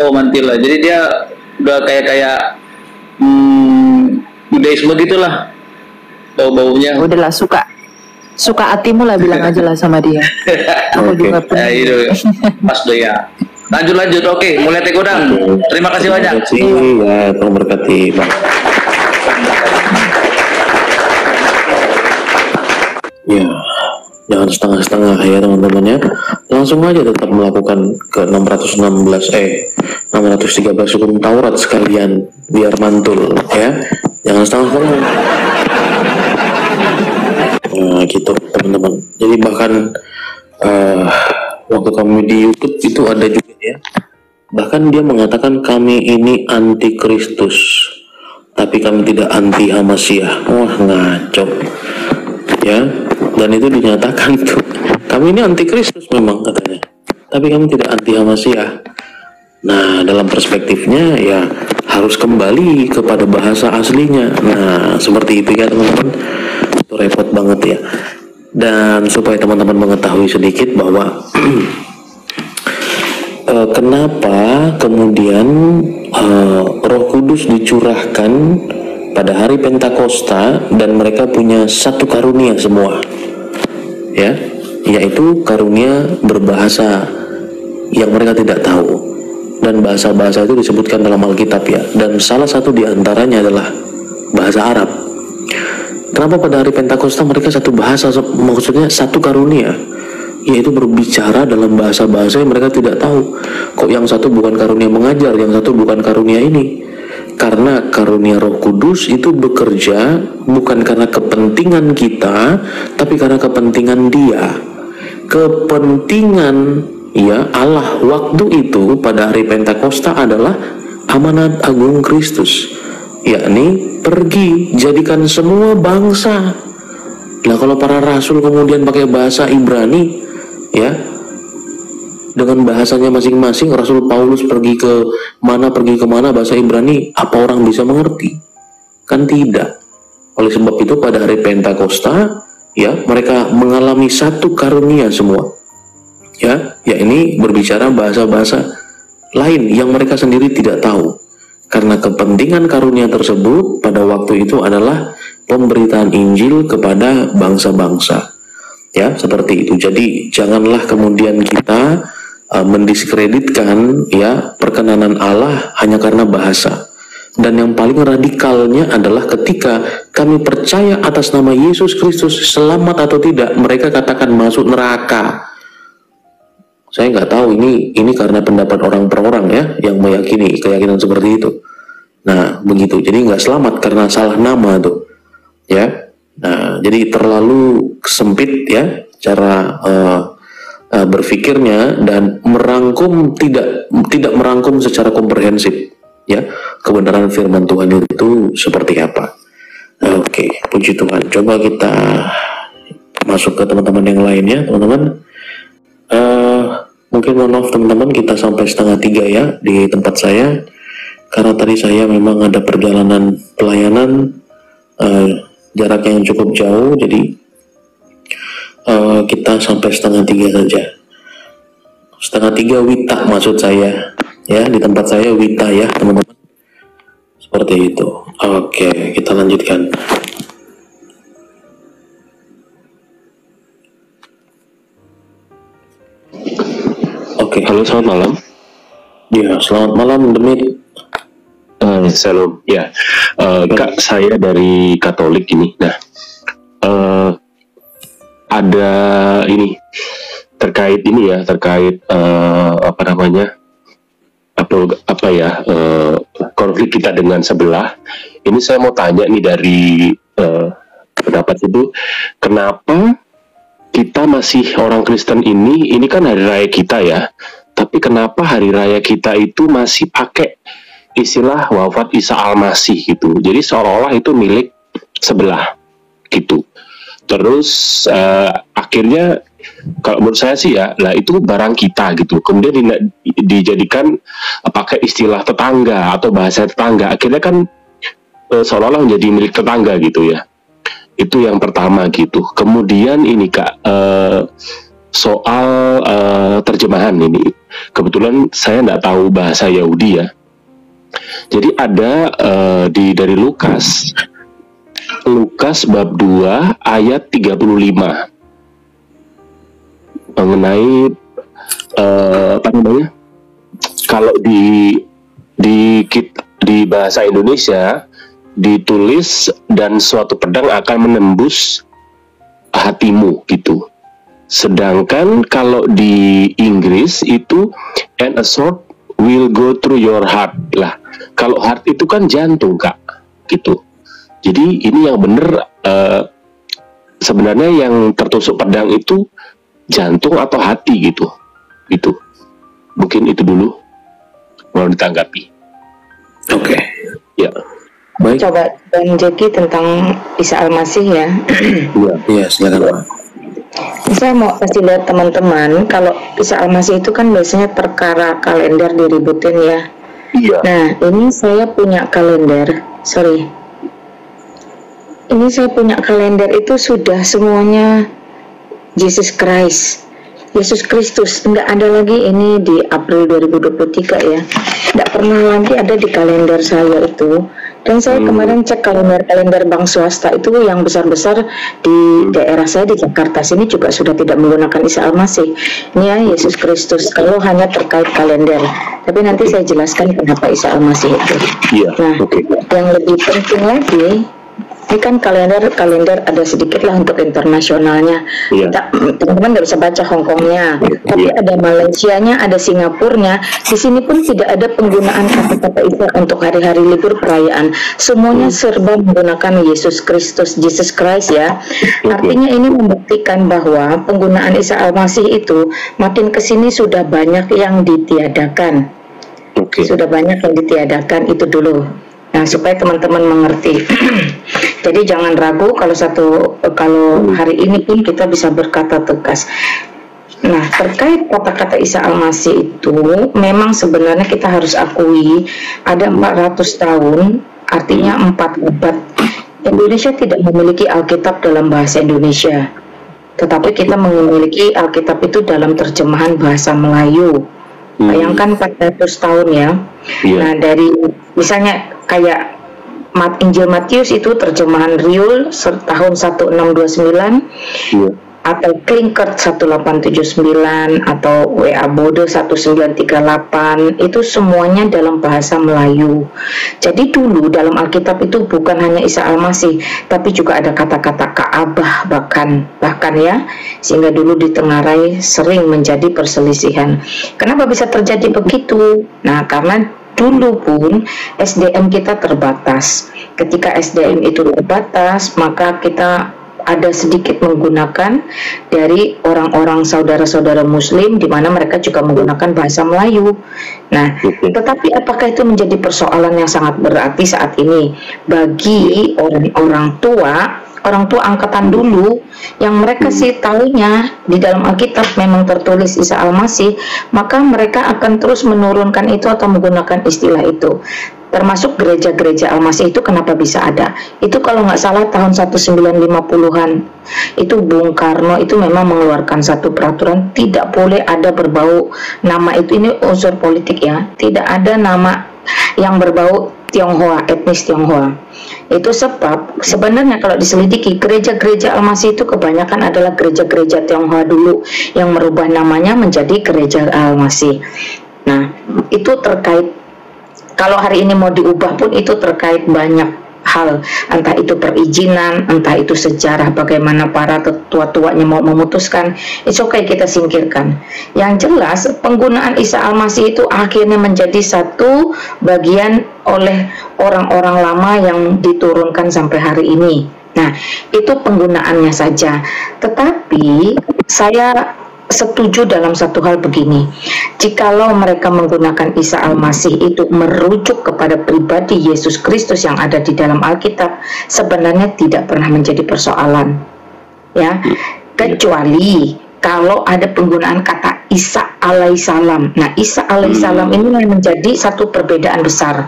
Oh mantila, jadi dia udah kayak Budaisme gitulah, bau-baunya. Udahlah suka hatimu lah, bilang aja lah sama dia. Aku juga pernah. Itu Mas Doya. Lanjut. Oke, mulai tegodang. Terima kasih banyak. Ya, Tuhan berkati, Pak. Ya, jangan setengah-setengah ya teman-teman ya. Langsung aja tetap melakukan ke 613 hukum Taurat sekalian biar mantul ya. Jangan setengah-setengah. Nah gitu teman-teman. Jadi bahkan waktu kami di YouTube itu ada juga ya. Bahkan dia mengatakan kami ini anti Kristus, tapi kami tidak anti Hamasyah. Wah ngaco ya. Dan itu dinyatakan tuh, kami ini anti Kristus memang katanya, tapi kami tidak anti Hamasyah. Nah dalam perspektifnya ya harus kembali kepada bahasa aslinya. Nah seperti itu ya teman-teman. Itu repot banget ya. Dan supaya teman-teman mengetahui sedikit bahwa kenapa kemudian Roh Kudus dicurahkan pada hari Pentakosta dan mereka punya satu karunia semua ya, yaitu karunia berbahasa yang mereka tidak tahu, dan bahasa-bahasa itu disebutkan dalam Alkitab ya, dan salah satu diantaranya adalah bahasa Arab. Kenapa pada hari Pentakosta mereka satu bahasa, maksudnya satu karunia, yaitu berbicara dalam bahasa-bahasa yang mereka tidak tahu. Kok yang satu bukan karunia mengajar, yang satu bukan karunia ini? Karena karunia Roh Kudus itu bekerja bukan karena kepentingan kita, tapi karena kepentingan Dia. Kepentingan ya Allah waktu itu pada hari Pentakosta adalah amanat agung Kristus, yakni pergi jadikan semua bangsa. Nah kalau para rasul kemudian pakai bahasa Ibrani ya, dengan bahasanya masing-masing. Rasul Paulus pergi ke mana bahasa Ibrani, apa orang bisa mengerti? Kan tidak. Oleh sebab itu pada hari Pentakosta, ya, mereka mengalami satu karunia semua. Ya ini berbicara bahasa-bahasa lain yang mereka sendiri tidak tahu. Karena kepentingan karunia tersebut pada waktu itu adalah pemberitaan Injil kepada bangsa-bangsa. Ya, seperti itu. Jadi janganlah kemudian kita mendiskreditkan ya perkenanan Allah hanya karena bahasa. Dan yang paling radikalnya adalah ketika kami percaya atas nama Yesus Kristus, selamat atau tidak, mereka katakan masuk neraka. Saya nggak tahu ini karena pendapat orang per orang ya yang meyakini keyakinan seperti itu. Nah begitu. Jadi nggak selamat karena salah nama tuh. Ya, nah jadi terlalu sempit ya cara berpikirnya dan tidak merangkum secara komprehensif ya kebenaran firman Tuhan itu seperti apa. Oke, puji Tuhan. Coba kita masuk ke teman-teman yang lainnya, teman-teman. Mungkin mohon maaf teman-teman, kita sampai 2:30 ya di tempat saya karena tadi saya memang ada perjalanan pelayanan. Jarak yang cukup jauh, jadi kita sampai 2:30 saja. 2:30 Wita maksud saya, ya di tempat saya Wita ya teman-teman. Seperti itu. Oke, kita lanjutkan. Oke. Halo, selamat malam. Ya, selamat malam Demit. Shalom. Ya, Kak, saya dari Katolik ini. Nah, ada ini terkait konflik kita dengan sebelah. Ini saya mau tanya nih dari pendapat itu, kenapa kita masih orang Kristen ini kan hari raya kita ya, tapi kenapa hari raya kita itu masih pakai istilah wafat Isa Al-Masih gitu. Jadi seolah-olah itu milik sebelah gitu. Terus akhirnya kalau menurut saya sih ya, lah itu barang kita gitu. Kemudian dijadikan pakai istilah tetangga atau bahasa tetangga. Akhirnya kan seolah-olah menjadi milik tetangga gitu ya. Itu yang pertama gitu. Kemudian ini Kak, soal terjemahan ini. Kebetulan saya nggak tahu bahasa Yahudi ya. Jadi ada dari Lukas bab 2 ayat 35 mengenai kalau di bahasa Indonesia ditulis dan suatu pedang akan menembus hatimu gitu. Sedangkan kalau di Inggris itu and a sword will go through your heart. Lah, kalau heart itu kan jantung Kak, gitu. Jadi ini yang benar, sebenarnya yang tertusuk pedang itu jantung atau hati gitu. Gitu. Mungkin itu dulu mau ditanggapi. Oke. Ya. Baik. Coba Bang Jeki tentang Isa Al-Masih ya. Iya, silakan Pak. Saya mau kasih lihat teman-teman, kalau Isa Al-Masih itu kan biasanya perkara kalender diributin ya. Iya. Nah, ini saya punya kalender. Ini saya punya kalender itu sudah semuanya Jesus Christ. Yesus Kristus, enggak ada lagi ini di April 2023 ya. Enggak pernah lagi ada di kalender saya itu. Dan saya kemarin cek kalender bank swasta itu yang besar-besar di daerah saya di Jakarta sini juga sudah tidak menggunakan Isa Al-Masih. Ini ya Yesus Kristus, kalau hanya terkait kalender. Tapi nanti saya jelaskan kenapa Isa Al-Masih itu. Iya. Nah, yang lebih penting lagi, ini kan kalender ada sedikit lah untuk internasionalnya. Iya. Teman-teman nggak bisa baca Hongkongnya, tapi ada Malaysianya, ada Singapurnya. Di sini pun tidak ada penggunaan kata-kata Isa untuk hari-hari libur perayaan. Semuanya serba menggunakan Yesus Kristus, Jesus Christ ya. Artinya ini membuktikan bahwa penggunaan Isa Al-Masih itu makin kesini sudah banyak yang ditiadakan. Sudah banyak yang ditiadakan itu dulu. Nah, supaya teman-teman mengerti. Jadi jangan ragu kalau hari ini pun kita bisa berkata tegas. Nah, terkait kata-kata Isa Al-Masih itu, memang sebenarnya kita harus akui ada 400 tahun, artinya 4 abad. Indonesia tidak memiliki Alkitab dalam bahasa Indonesia, tetapi kita memiliki Alkitab itu dalam terjemahan bahasa Melayu. Bayangkan 400 tahun ya. Nah, dari misalnya kayak Injil Matius itu terjemahan Riul tahun 1629, atau Klinkert 1879, atau WA Bode 1938, itu semuanya dalam bahasa Melayu. Jadi dulu dalam Alkitab itu bukan hanya Isa Al-Masih, tapi juga ada kata-kata Ka'bah bahkan ya, sehingga dulu di Tenggarai sering menjadi perselisihan. Kenapa bisa terjadi begitu? Nah, karena dulu pun SDM kita terbatas. Ketika SDM itu terbatas, maka kita ada sedikit menggunakan dari orang-orang saudara-saudara Muslim, di mana mereka juga menggunakan bahasa Melayu. Nah, tetapi apakah itu menjadi persoalan yang sangat berarti saat ini bagi orang tua angkatan dulu, yang mereka sih tahunya di dalam Alkitab memang tertulis Isa Al-Masih, maka mereka akan terus menurunkan itu atau menggunakan istilah itu. Termasuk gereja-gereja Al-Masih itu kenapa bisa ada? Itu kalau nggak salah tahun 1950-an, itu Bung Karno itu memang mengeluarkan satu peraturan, tidak boleh ada berbau nama itu, ini unsur politik ya, tidak ada nama yang berbau Tionghoa, etnis Tionghoa. Itu sebab sebenarnya kalau diselidiki, gereja-gereja Al-Masih itu kebanyakan adalah gereja-gereja Tionghoa dulu yang merubah namanya menjadi gereja Al-Masih. Nah, itu terkait, kalau hari ini mau diubah pun itu terkait banyak hal, entah itu perizinan, entah itu sejarah bagaimana para tua-tuanya mau memutuskan. It's okay, kita singkirkan. Yang jelas penggunaan Isa Al-Masih itu akhirnya menjadi satu bagian oleh orang-orang lama yang diturunkan sampai hari ini. Nah, itu penggunaannya saja. Tetapi saya setuju dalam satu hal begini, jikalau mereka menggunakan Isa Al-Masih itu merujuk kepada pribadi Yesus Kristus yang ada di dalam Alkitab, sebenarnya tidak pernah menjadi persoalan ya, kecuali kalau ada penggunaan kata Isa alaihissalam. Nah, Isa alaihissalam ini menjadi satu perbedaan besar.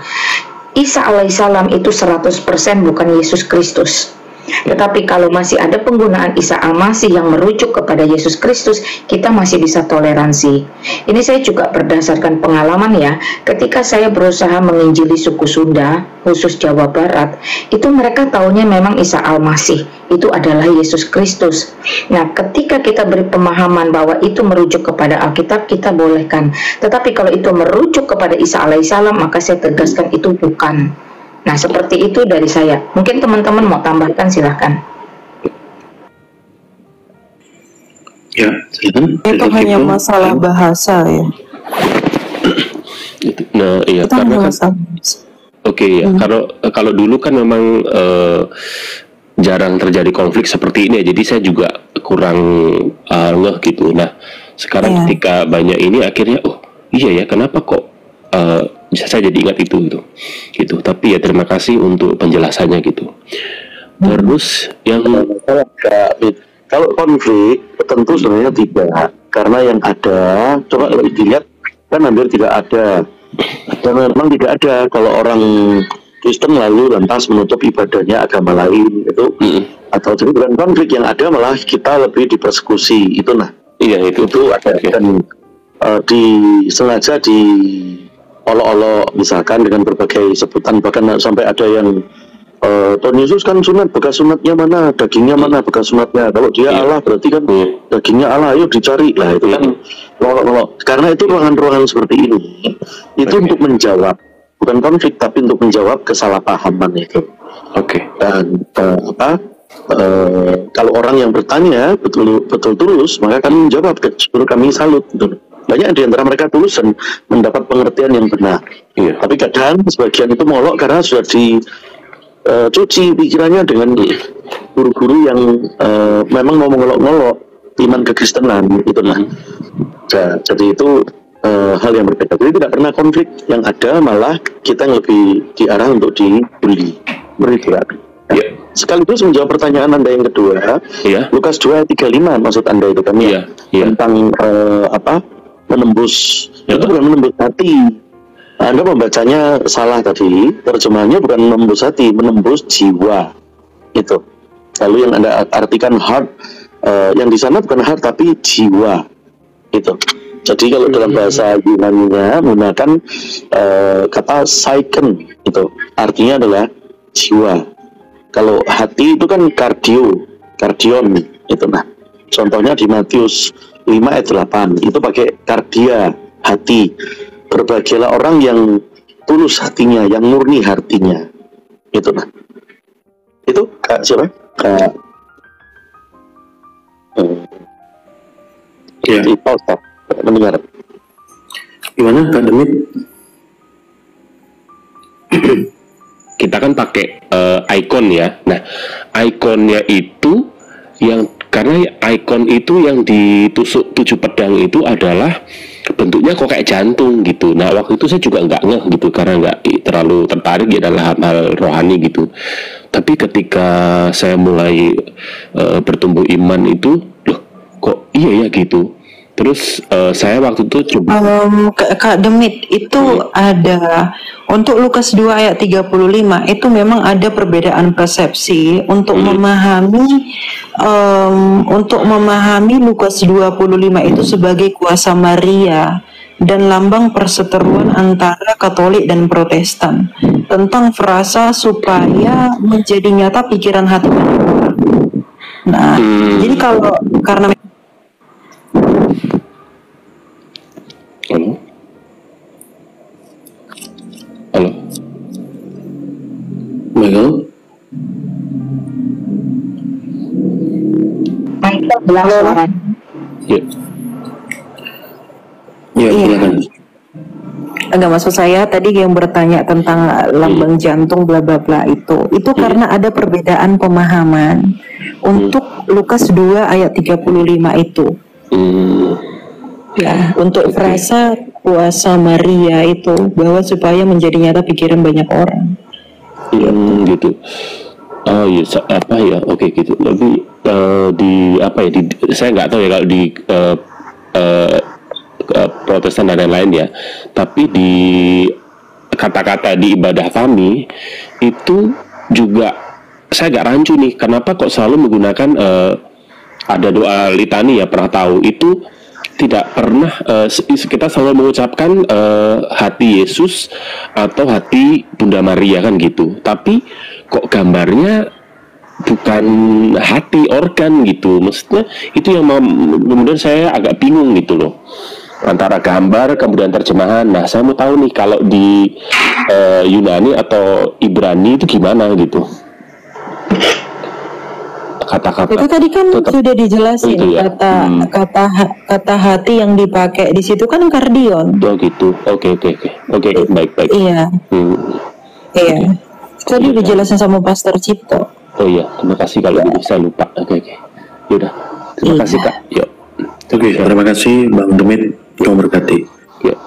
Isa alaihissalam itu 100% bukan Yesus Kristus. Tetapi kalau masih ada penggunaan Isa Al-Masih yang merujuk kepada Yesus Kristus, kita masih bisa toleransi. Ini saya juga berdasarkan pengalaman ya, ketika saya berusaha menginjili suku Sunda, khusus Jawa Barat, itu mereka taunya memang Isa Al-Masih itu adalah Yesus Kristus. Nah, ketika kita beri pemahaman bahwa itu merujuk kepada Alkitab, kita bolehkan. Tetapi kalau itu merujuk kepada Isa alaihissalam, maka saya tegaskan itu bukan. Nah, seperti itu dari saya. Mungkin teman-teman mau tambahkan, silahkan. Ya, silakan. Itu hanya masalah bahasa ya. Nah, iya, itu karena kan, ya, kalau dulu kan memang jarang terjadi konflik seperti ini, jadi saya juga kurang ngeh gitu. Nah, sekarang ketika banyak ini, akhirnya oh iya ya, kenapa kok bisa saya jadi ingat itu gitu. Tapi ya terima kasih untuk penjelasannya gitu. Terus yang kalau konflik tentu sebenarnya tidak, karena yang ada coba dilihat kan hampir tidak ada, dan memang tidak ada kalau orang Kristen lalu lantas menutup ibadahnya agama lain itu atau jadi bukan konflik, yang ada malah kita lebih dipersekusi itu. Nah iya itu ada dan sengaja di olok-olok misalkan dengan berbagai sebutan, bahkan sampai ada yang Tuhan Yesus kan sunat, bekas sunatnya mana, dagingnya mana, bekas sunatnya. Kalau dia Allah berarti kan dagingnya Allah, ayo dicari lah. Itu kan olok-olok, karena itu ruangan-ruangan seperti ini itu untuk menjawab, bukan konflik tapi untuk menjawab kesalahpahaman itu. Dan kalau orang yang bertanya betul tulus, maka kami menjawab, kami salut gitu. Banyak di antara mereka tulus dan mendapat pengertian yang benar. Tapi kadang sebagian itu molok karena sudah dicuci pikirannya dengan guru-guru yang memang mau mengolok-ngolok iman kekristenan gitu lah. Jadi itu hal yang berbeda. Jadi tidak pernah konflik, yang ada malah kita yang lebih diarah untuk dibully. Begitu ya. sekaligus menjawab pertanyaan Anda yang kedua. Iya. Lukas 2:35 maksud Anda itu kan ya? Iya. Tentang menembus. Ya. Itu bukan menembus hati. Anda membacanya salah tadi. Terjemahannya bukan menembus hati, menembus jiwa. Itu. Lalu yang Anda artikan heart, yang di sana bukan heart tapi jiwa. Itu. Jadi kalau dalam bahasa Yunani-nya menggunakan kata psyche, itu artinya adalah jiwa. Kalau hati itu kan kardion, itu nah. Contohnya di Matius 5 ayat 8 itu pakai kardia, hati. Berbahagialah orang yang tulus hatinya, yang murni hatinya. Itu nah. Itu Kak siapa? Kak Ya. Pak mendengar. Gimana Kak Demit? Kita kan pakai icon ya. Nah, ikonnya itu yang karena icon itu yang ditusuk 7 pedang itu adalah bentuknya kok kayak jantung gitu. Nah, waktu itu saya juga nggak ngeh gitu karena nggak terlalu tertarik ya dalam hal rohani gitu. Tapi ketika saya mulai bertumbuh iman itu, loh kok iya ya gitu. Terus saya waktu itu coba Kak Demit itu ada untuk Lukas 2 ayat 35 itu memang ada perbedaan persepsi untuk memahami Lukas 25 itu sebagai kuasa Maria dan lambang perseteruan antara Katolik dan Protestan tentang frasa supaya menjadi nyata pikiran hati orang. Nah, jadi karena Halo Michael? Michael bilang suara. ya. Ya, silakan. Enggak, maksud saya tadi yang bertanya tentang lambang jantung bla bla bla itu karena ada perbedaan pemahaman untuk Lukas 2 ayat 35 itu. Ya, untuk frasa kuasa Maria itu bahwa supaya menjadi nyata pikiran banyak orang. Gitu. Oh iya, apa ya? Oke gitu. Tapi di apa ya? Saya nggak tahu ya kalau di Protestan dan lain-lain ya. Tapi di kata-kata di ibadah kami itu juga saya agak rancu nih. Kenapa kok selalu menggunakan ada doa litani ya? Pernah tahu itu? Tidak pernah kita selalu mengucapkan hati Yesus atau hati Bunda Maria kan gitu. Tapi kok gambarnya bukan hati organ gitu. Maksudnya itu yang kemudian saya agak bingung gitu loh. Antara gambar kemudian terjemahan. Nah, saya mau tahu nih kalau di Yunani atau Ibrani itu gimana gitu. Kata-kata itu tadi kan sudah dijelasin itu ya? kata hati yang dipakai di situ kan kardion. Oh gitu. Oke, baik. Iya. Iya. Tadi dijelasin sama Pastor Cipto. Oh iya, terima kasih kalau gitu saya lupa. Oke. Yaudah. Terima kasih Kak. Yuk. Oke, terima kasih Bang Demit. Tuhan berkati. Yuk.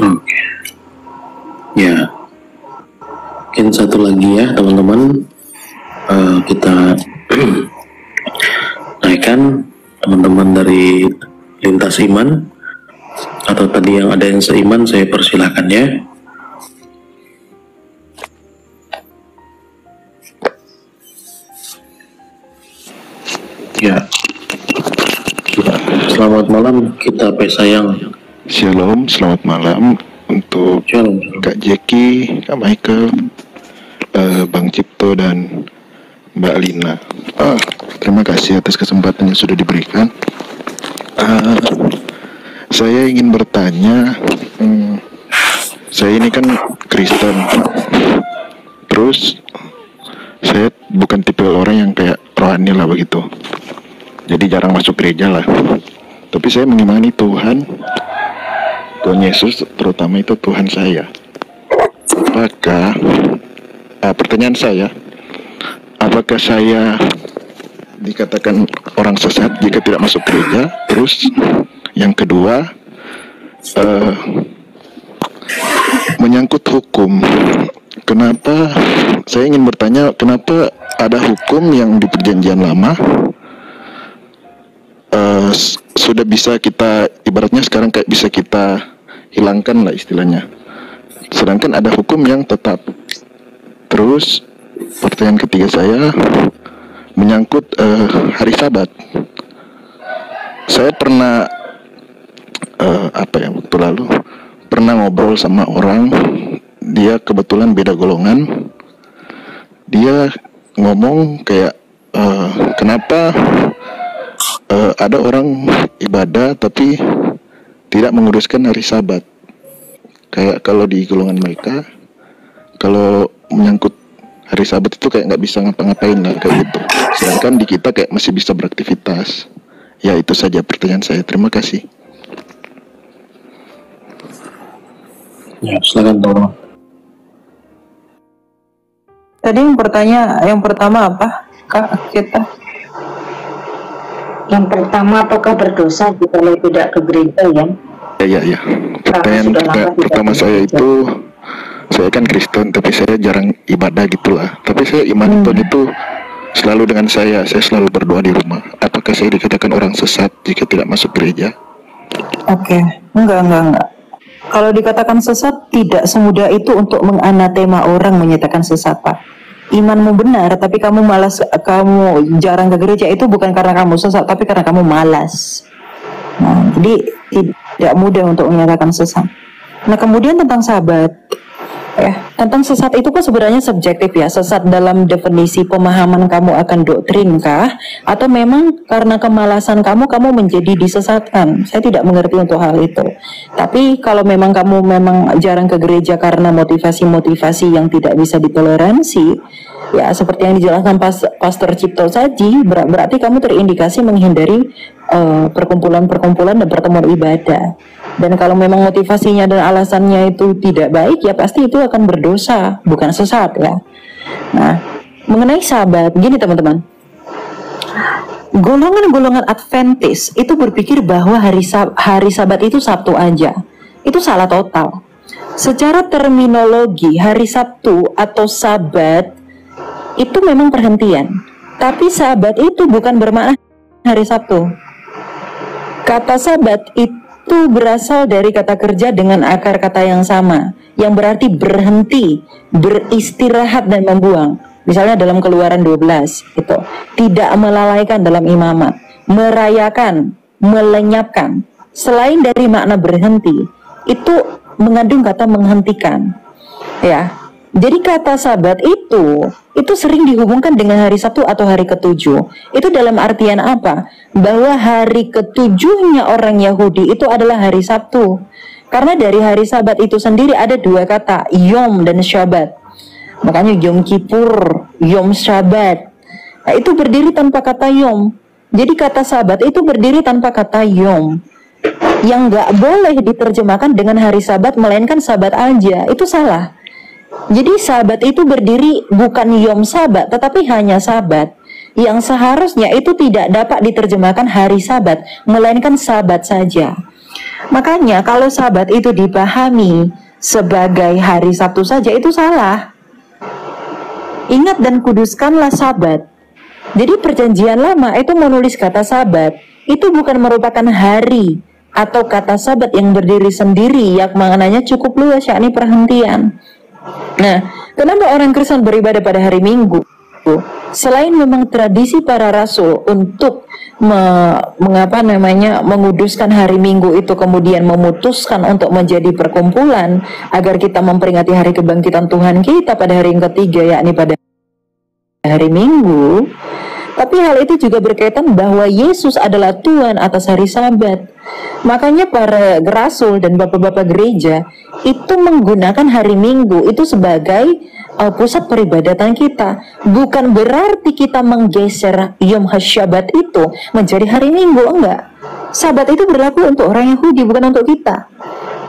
Oke. Ya. Mungkin satu lagi ya teman-teman, kita naikkan teman-teman dari lintas iman atau tadi yang ada yang seiman, saya persilahkan ya. Ya. Selamat malam kita sayang. Shalom, selamat malam untuk Shalom. Kak Jeki, Kak Michael, Bang Cipto dan Mbak Lina. Terima kasih atas kesempatan yang sudah diberikan. Saya ingin bertanya, saya ini kan Kristen, terus saya bukan tipe orang yang kayak rohani lah begitu, jadi jarang masuk gereja lah. Tapi saya mengimani Tuhan Yesus, terutama itu Tuhan saya. Apakah pertanyaan saya, apakah saya dikatakan orang sesat jika tidak masuk gereja? Terus yang kedua, menyangkut hukum. Kenapa saya ingin bertanya, kenapa ada hukum yang di perjanjian lama sudah bisa kita, ibaratnya sekarang kayak bisa kita hilangkan lah istilahnya, sedangkan ada hukum yang tetap. Terus pertanyaan ketiga saya menyangkut hari Sabat. Saya pernah waktu lalu pernah ngobrol sama orang, dia kebetulan beda golongan. Dia ngomong kayak kenapa ada orang ibadah tapi tidak menguruskan hari Sabat. Kayak kalau di golongan mereka, kalau menyangkut hari Sabat itu kayak nggak bisa ngapa-ngapain lah kayak gitu. Sedangkan di kita kayak masih bisa beraktivitas. Ya itu saja pertanyaan saya. Terima kasih. Ya, silakan tolong. Tadi yang pertama apa, Kak kita? Yang pertama, apakah berdosa kalau tidak ke gereja ya? Ya. Pertanyaan pertama saya itu, saya kan Kristen tapi saya jarang ibadah gitulah. Tapi saya iman Tuhan itu selalu dengan saya selalu berdoa di rumah. Apakah saya dikatakan orang sesat jika tidak masuk gereja? Oke, enggak. Kalau dikatakan sesat, tidak semudah itu untuk menganatema orang menyatakan sesat, Pak. Imanmu benar, tapi kamu kamu jarang ke gereja, itu bukan karena kamu sesat, tapi karena kamu malas. Nah, jadi tidak mudah untuk menyatakan sesat. Nah, kemudian tentang Sabat, tentang sesat itu kan sebenarnya subjektif ya. Sesat dalam definisi pemahaman kamu akan doktrin kah, atau memang karena kemalasan kamu menjadi disesatkan? Saya tidak mengerti untuk hal itu. Tapi kalau memang kamu jarang ke gereja karena motivasi-motivasi yang tidak bisa ditoleransi, ya seperti yang dijelaskan Pastor Cipto Saji, berarti kamu terindikasi menghindari perkumpulan-perkumpulan dan pertemuan ibadah. Dan kalau memang motivasinya dan alasannya itu tidak baik, ya pasti itu akan berdosa, bukan sesat ya. Nah, mengenai Sabat, gini teman-teman, golongan-golongan Adventis itu berpikir bahwa hari Sabat itu Sabtu aja. Itu salah total. Secara terminologi, hari Sabtu atau Sabat itu memang perhentian, tapi Sabat itu bukan bermakna hari Sabtu. Kata Sabat itu berasal dari kata kerja dengan akar kata yang sama, yang berarti berhenti, beristirahat dan membuang. Misalnya dalam Keluaran 12 itu, tidak melalaikan dalam imamat, merayakan, melenyapkan. Selain dari makna berhenti, itu mengandung kata menghentikan. Ya. Jadi kata Sabat itu sering dihubungkan dengan hari Sabtu atau hari ketujuh. Itu dalam artian apa? Bahwa hari ketujuhnya orang Yahudi itu adalah hari Sabtu. Karena dari hari Sabat itu sendiri ada dua kata, Yom dan Syabat. Makanya Yom Kippur, Yom Syabat. Nah, itu berdiri tanpa kata Yom. Jadi kata Sabat itu berdiri tanpa kata Yom. Yang nggak boleh diterjemahkan dengan hari Sabat, melainkan Sabat aja. Itu salah. Jadi Sabat itu berdiri bukan Yom Sabat, tetapi hanya Sabat. Yang seharusnya itu tidak dapat diterjemahkan hari Sabat, melainkan Sabat saja. Makanya kalau Sabat itu dipahami sebagai hari Sabtu saja, itu salah. Ingat dan kuduskanlah Sabat. Jadi perjanjian lama itu menulis kata Sabat, itu bukan merupakan hari atau kata Sabat yang berdiri sendiri, yang maknanya cukup luas, yakni perhentian. Nah, kenapa orang Kristen beribadah pada hari Minggu? Selain memang tradisi para rasul untuk menguduskan hari Minggu itu, kemudian memutuskan untuk menjadi perkumpulan agar kita memperingati hari kebangkitan Tuhan kita pada hari yang ketiga, yakni pada hari Minggu. Tapi hal itu juga berkaitan bahwa Yesus adalah Tuhan atas hari Sabat. Makanya para rasul dan bapak-bapak gereja itu menggunakan hari Minggu itu sebagai pusat peribadatan kita. Bukan berarti kita menggeser Yom HaSyabat itu menjadi hari Minggu, enggak. Sabat itu berlaku untuk orang Yahudi, bukan untuk kita.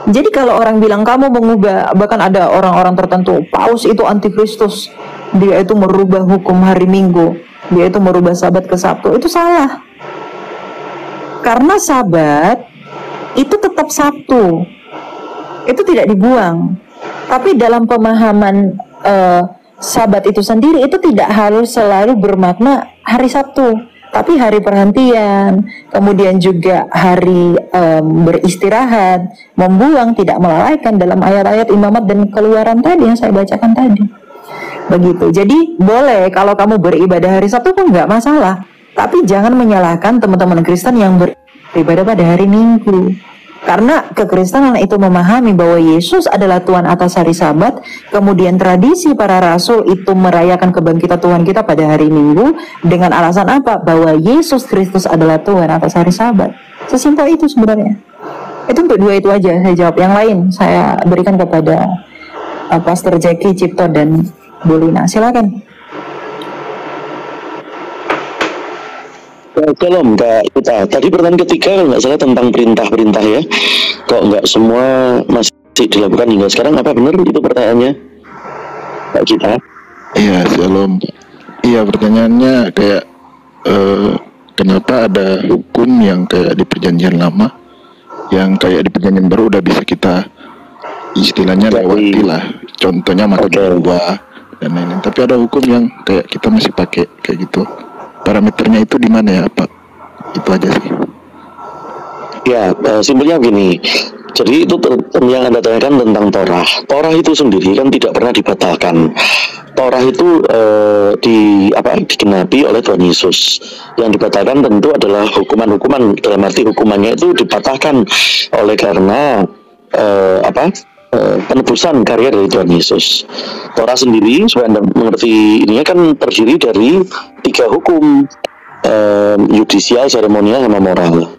Jadi kalau orang bilang kamu mengubah, bahkan ada orang-orang tertentu, Paus itu antikristus, dia itu merubah hukum hari Minggu, dia itu merubah Sabat ke Sabtu, itu salah. Karena Sabat itu tetap Sabtu, itu tidak dibuang. Tapi dalam pemahaman Sabat itu sendiri itu tidak harus selalu bermakna hari Sabtu, tapi hari perhentian, kemudian juga hari beristirahat, membuang, tidak melalaikan dalam ayat-ayat Imamat dan Keluaran tadi yang saya bacakan tadi. Begitu. Jadi boleh kalau kamu beribadah hari Sabtu pun nggak masalah, tapi jangan menyalahkan teman-teman Kristen yang beribadah pada hari Minggu. Karena kekristenan itu memahami bahwa Yesus adalah Tuhan atas hari Sabat, kemudian tradisi para rasul itu merayakan kebangkitan Tuhan kita pada hari Minggu dengan alasan apa? Bahwa Yesus Kristus adalah Tuhan atas hari Sabat. Sesimpel itu sebenarnya. Itu untuk dua itu aja saya jawab. Yang lain saya berikan kepada Pastor Jackie, Cipto, dan Bu Lina. Silakan. Shalom Kak kita. Tadi pertanyaan ketiga kalau nggak salah tentang perintah-perintah ya. Kok nggak semua masih dilakukan hingga sekarang? Apa benar itu pertanyaannya Kak kita? Iya, shalom. Iya, pertanyaannya kayak kenapa ada hukum yang kayak di perjanjian lama, yang kayak di perjanjian baru udah bisa kita istilahnya lewati lah. Contohnya makan buah dan lain-lain. Tapi ada hukum yang kayak kita masih pakai kayak gitu. Parameternya itu di mana ya, Pak? Itu aja sih. Ya, simpelnya begini. Jadi itu yang Anda tanyakan tentang Torah. Torah itu sendiri kan tidak pernah dibatalkan. Torah itu digenapi oleh Tuhan Yesus. Yang dibatalkan tentu adalah hukuman-hukuman, dalam arti hukumannya itu dipatahkan oleh karena penebusan karya dari Tuhan Yesus. Torah sendiri, supaya Anda mengerti ininya kan terdiri dari 3 hukum, yudisial, seremonial, sama moral.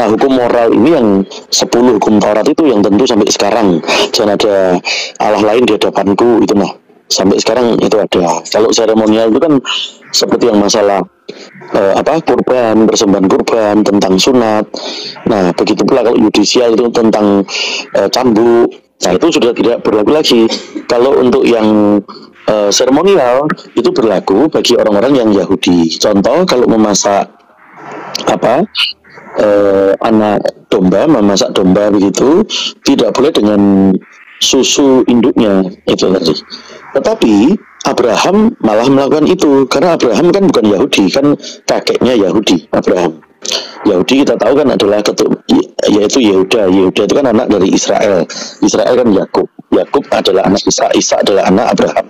Nah, hukum moral ini yang 10 hukum Taurat itu yang tentu sampai sekarang jangan ada Allah lain di hadapanku itu, nah sampai sekarang itu ada. Kalau seremonial itu kan seperti yang masalah kurban, persembahan kurban, tentang sunat. Nah, begitu pula kalau yudisial itu tentang cambuk. Nah, itu sudah tidak berlaku lagi. Kalau untuk yang seremonial itu berlaku bagi orang-orang yang Yahudi. Contoh, kalau memasak anak domba, memasak domba begitu, tidak boleh dengan susu induknya itu tadi. Tetapi Abraham malah melakukan itu karena Abraham kan bukan Yahudi, kan kakeknya Yahudi. Abraham Yahudi kita tahu kan adalah yaitu Yehuda. Yehuda itu kan anak dari Israel. Israel kan Yakub. Yakub adalah anak Isa. Isa adalah anak Abraham.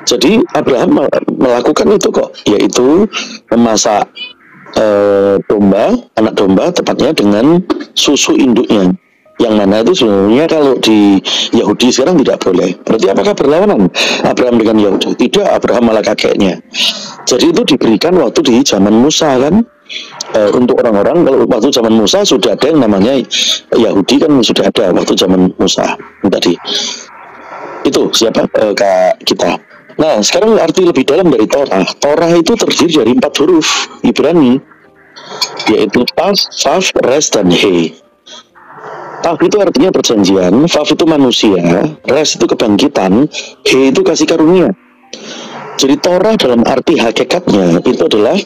Jadi Abraham melakukan itu kok, yaitu memasak anak domba tepatnya dengan susu induknya. Yang mana itu sebenarnya kalau di Yahudi sekarang tidak boleh. Berarti apakah berlawanan Abraham dengan Yahudi? Tidak, Abraham malah kakeknya. Jadi itu diberikan waktu di zaman Musa kan. Untuk orang-orang, kalau waktu zaman Musa sudah ada yang namanya Yahudi kan, sudah ada waktu zaman Musa tadi. Itu siapa Kak kita. Nah, sekarang arti lebih dalam dari Torah. Torah itu terdiri dari 4 huruf Ibrani, yaitu Tav, Vav, Res, dan He. Tav itu artinya perjanjian, Vav itu manusia, Res itu kebangkitan, He itu kasih karunia. Jadi Torah dalam arti hakikatnya itu adalah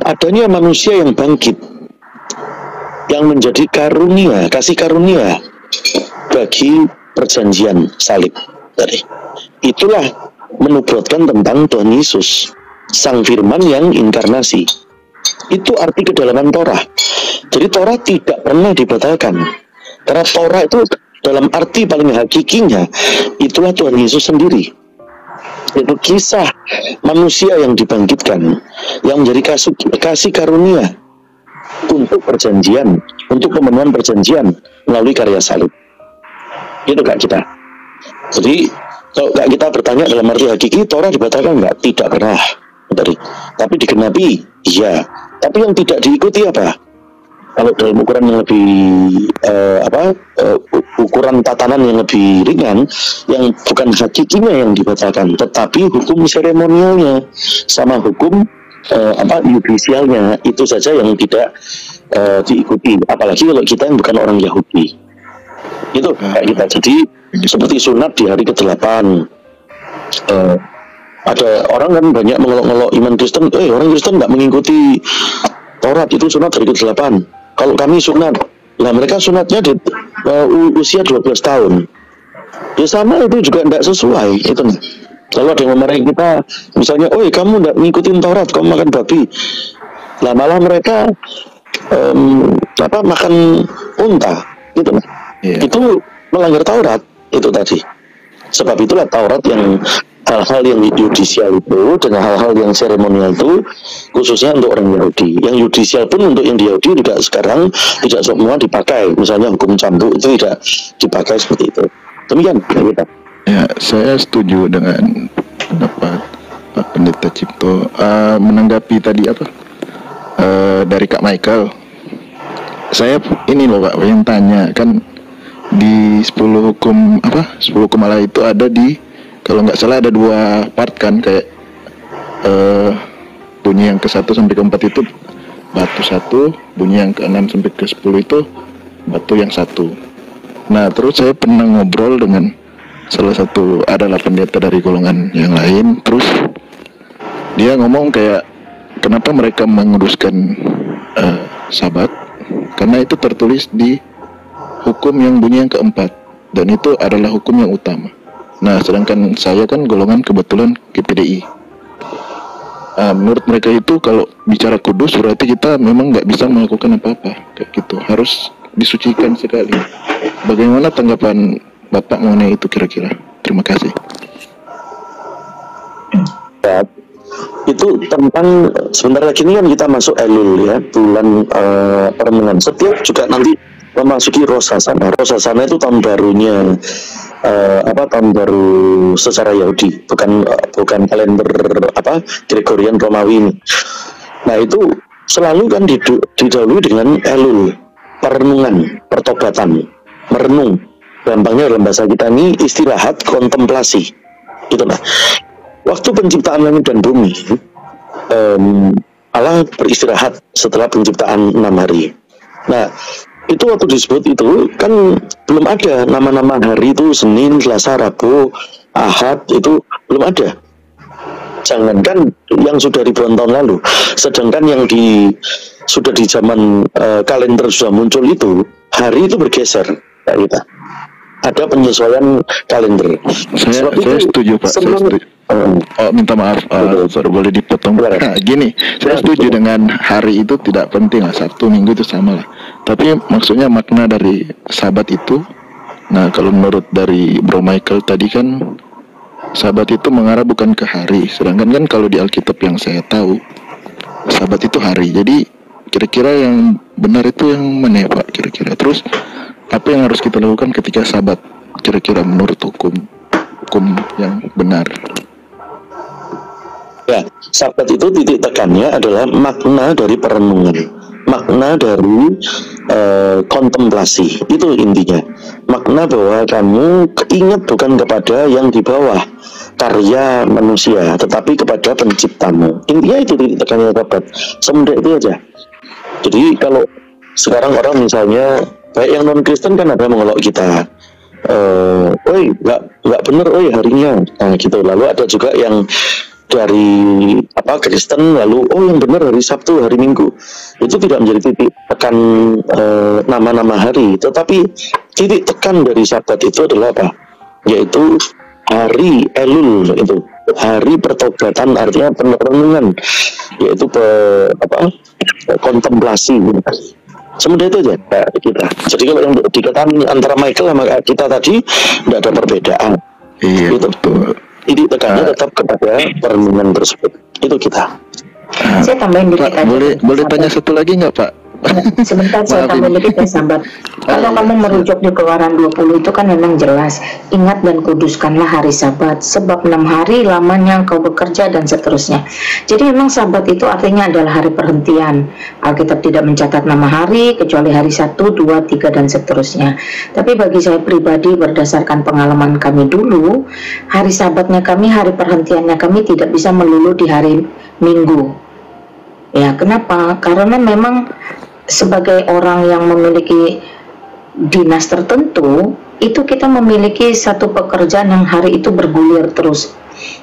adanya manusia yang bangkit, yang menjadi karunia, kasih karunia bagi perjanjian salib tadi. Itulah menubuatkan tentang Tuhan Yesus, Sang Firman yang inkarnasi. Itu arti kedalaman Torah. Jadi Torah tidak pernah dibatalkan, karena Torah itu dalam arti paling hakikinya itulah Tuhan Yesus sendiri. Itu kisah manusia yang dibangkitkan, yang menjadi kasih karunia untuk perjanjian, untuk pemenuhan perjanjian melalui karya salib. Itu Kak kita. Jadi kalau Kak kita bertanya dalam arti hakiki, Torah dibatalkan enggak? Tidak pernah. Tapi digenapi, iya. Tapi yang tidak diikuti apa? Kalau dalam ukuran yang lebih ukuran tatanan yang lebih ringan, yang bukan hakikinya yang dibatalkan, tetapi hukum seremonialnya sama hukum yudisialnya itu saja yang tidak diikuti. Apalagi kalau kita yang bukan orang Yahudi. Itu kayak kita. Jadi seperti sunat di hari ke-8. Ada orang kan banyak mengelok-ngelok iman Kristen, orang Kristen nggak mengikuti Taurat, itu sunat hari ke-8. Kalau kami sunat, nah mereka sunatnya di usia 12 tahun. Ya sama, itu juga tidak sesuai itu nih. Kalau ada yang memarahi kita, misalnya, oh kamu tidak ngikutin Taurat, kamu makan babi. Lah malah mereka makan unta, gitu nih. Itu melanggar Taurat itu tadi. Sebab itulah Taurat yang hal-hal yang yudisial itu dengan hal-hal yang seremonial itu khususnya untuk orang Yahudi. Yang yudisial pun untuk yang di Yahudi juga sekarang tidak semua dipakai. Misalnya hukum cambuk itu tidak dipakai seperti itu. Demikian kita. Ya, saya setuju dengan pendapat Pak Pendeta Cipto. Menanggapi tadi dari Kak Michael. Saya ini loh Pak yang tanya, kan di 10 hukum 10 hukum Allah itu ada di, kalau nggak salah ada 2 part kan, kayak bunyi yang ke-1 sampai ke-4 itu batu 1, bunyi yang ke-6 sampai ke-10 itu batu yang 1. Nah terus saya pernah ngobrol dengan salah satu adalah pendeta dari golongan yang lain, terus dia ngomong kayak kenapa mereka menguduskan Sabat, karena itu tertulis di hukum yang bunyi yang ke-4 dan itu adalah hukum yang utama. Nah sedangkan saya kan golongan kebetulan GPDI. Menurut mereka itu kalau bicara kudus berarti kita memang nggak bisa melakukan apa-apa kayak gitu, harus disucikan sekali. Bagaimana tanggapan Bapak mengenai itu kira-kira? Terima kasih. Ya, itu tentang sebentar lagi ini kan kita masuk Elul ya, bulan permengan. Setiap juga nanti memasuki Rosasana. Rosasana itu tahun barunya tahun baru secara Yahudi, bukan kalender Gregorian Romawi ini. Nah itu selalu kan didahului dengan Elul, perenungan, pertobatan, merenung. Gampangnya dalam bahasa kita ini istirahat, kontemplasi, gitu lah. Waktu penciptaan langit dan bumi, Allah beristirahat setelah penciptaan 6 hari. Nah itu waktu disebut itu kan belum ada nama-nama hari itu, Senin, Selasa, Rabu, Ahad, itu belum ada. Jangankan yang sudah ribuan tahun lalu, sedangkan yang sudah di zaman kalender sudah muncul itu, hari itu bergeser kayak kita. Ada penyesuaian kalender. Saya setuju Pak. Saya setuju. Minta maaf, boleh dipotong. Nah, gini, saya setuju dengan hari itu tidak penting lah, Sabtu, Minggu itu sama lah. Tapi maksudnya makna dari Sabat itu, nah kalau menurut dari Bro Michael tadi kan, Sabat itu mengarah bukan ke hari. Sedangkan kan kalau di Alkitab yang saya tahu, Sabat itu hari. Jadi kira-kira yang benar itu yang mana ya Pak? Kira-kira. Terus apa yang harus kita lakukan ketika Sabat? Kira-kira menurut hukum yang benar. Ya, Sabat itu titik tekannya adalah makna dari perenungan, makna dari kontemplasi, itu intinya. Makna bahwa kamu ingat bukan kepada yang di bawah karya manusia, tetapi kepada penciptamu. Intinya itu titik tekannya Sabat. Semudah itu aja. Jadi kalau sekarang orang misalnya baik yang non Kristen kan ada mengelok kita, nggak bener, harinya, nah gitu. Lalu ada juga yang dari Kristen lalu yang benar hari Sabtu, hari Minggu. Itu tidak menjadi titik tekan nama-nama hari, tetapi titik tekan dari Sabat itu adalah apa? Yaitu hari Elul, itu hari pertobatan, artinya perenungan, yaitu kontemplasi. Semudah itu aja kita. Jadi kalau yang dikatakan antara Michael sama kita tadi tidak ada perbedaan. Iya, gitu. Betul. Ini tekannya tetap kepada perenungan tersebut. Itu kita. Saya tambahin dikit aja. Boleh tanya satu lagi nggak Pak? Sebentar saya tambahin dikit ya Sahabat. Kalau kamu merujuk di Keluaran 20 itu kan memang jelas, ingat dan kuduskanlah hari Sabat, sebab 6 hari lamanya engkau bekerja dan seterusnya. Jadi memang Sabat itu artinya adalah hari perhentian. Alkitab tidak mencatat nama hari kecuali hari 1, 2, 3 dan seterusnya. Tapi bagi saya pribadi berdasarkan pengalaman kami dulu, hari Sabatnya kami, hari perhentiannya kami tidak bisa melulu di hari Minggu. Ya, kenapa? Karena memang sebagai orang yang memiliki dinas tertentu, itu kita memiliki satu pekerjaan yang hari itu bergulir terus.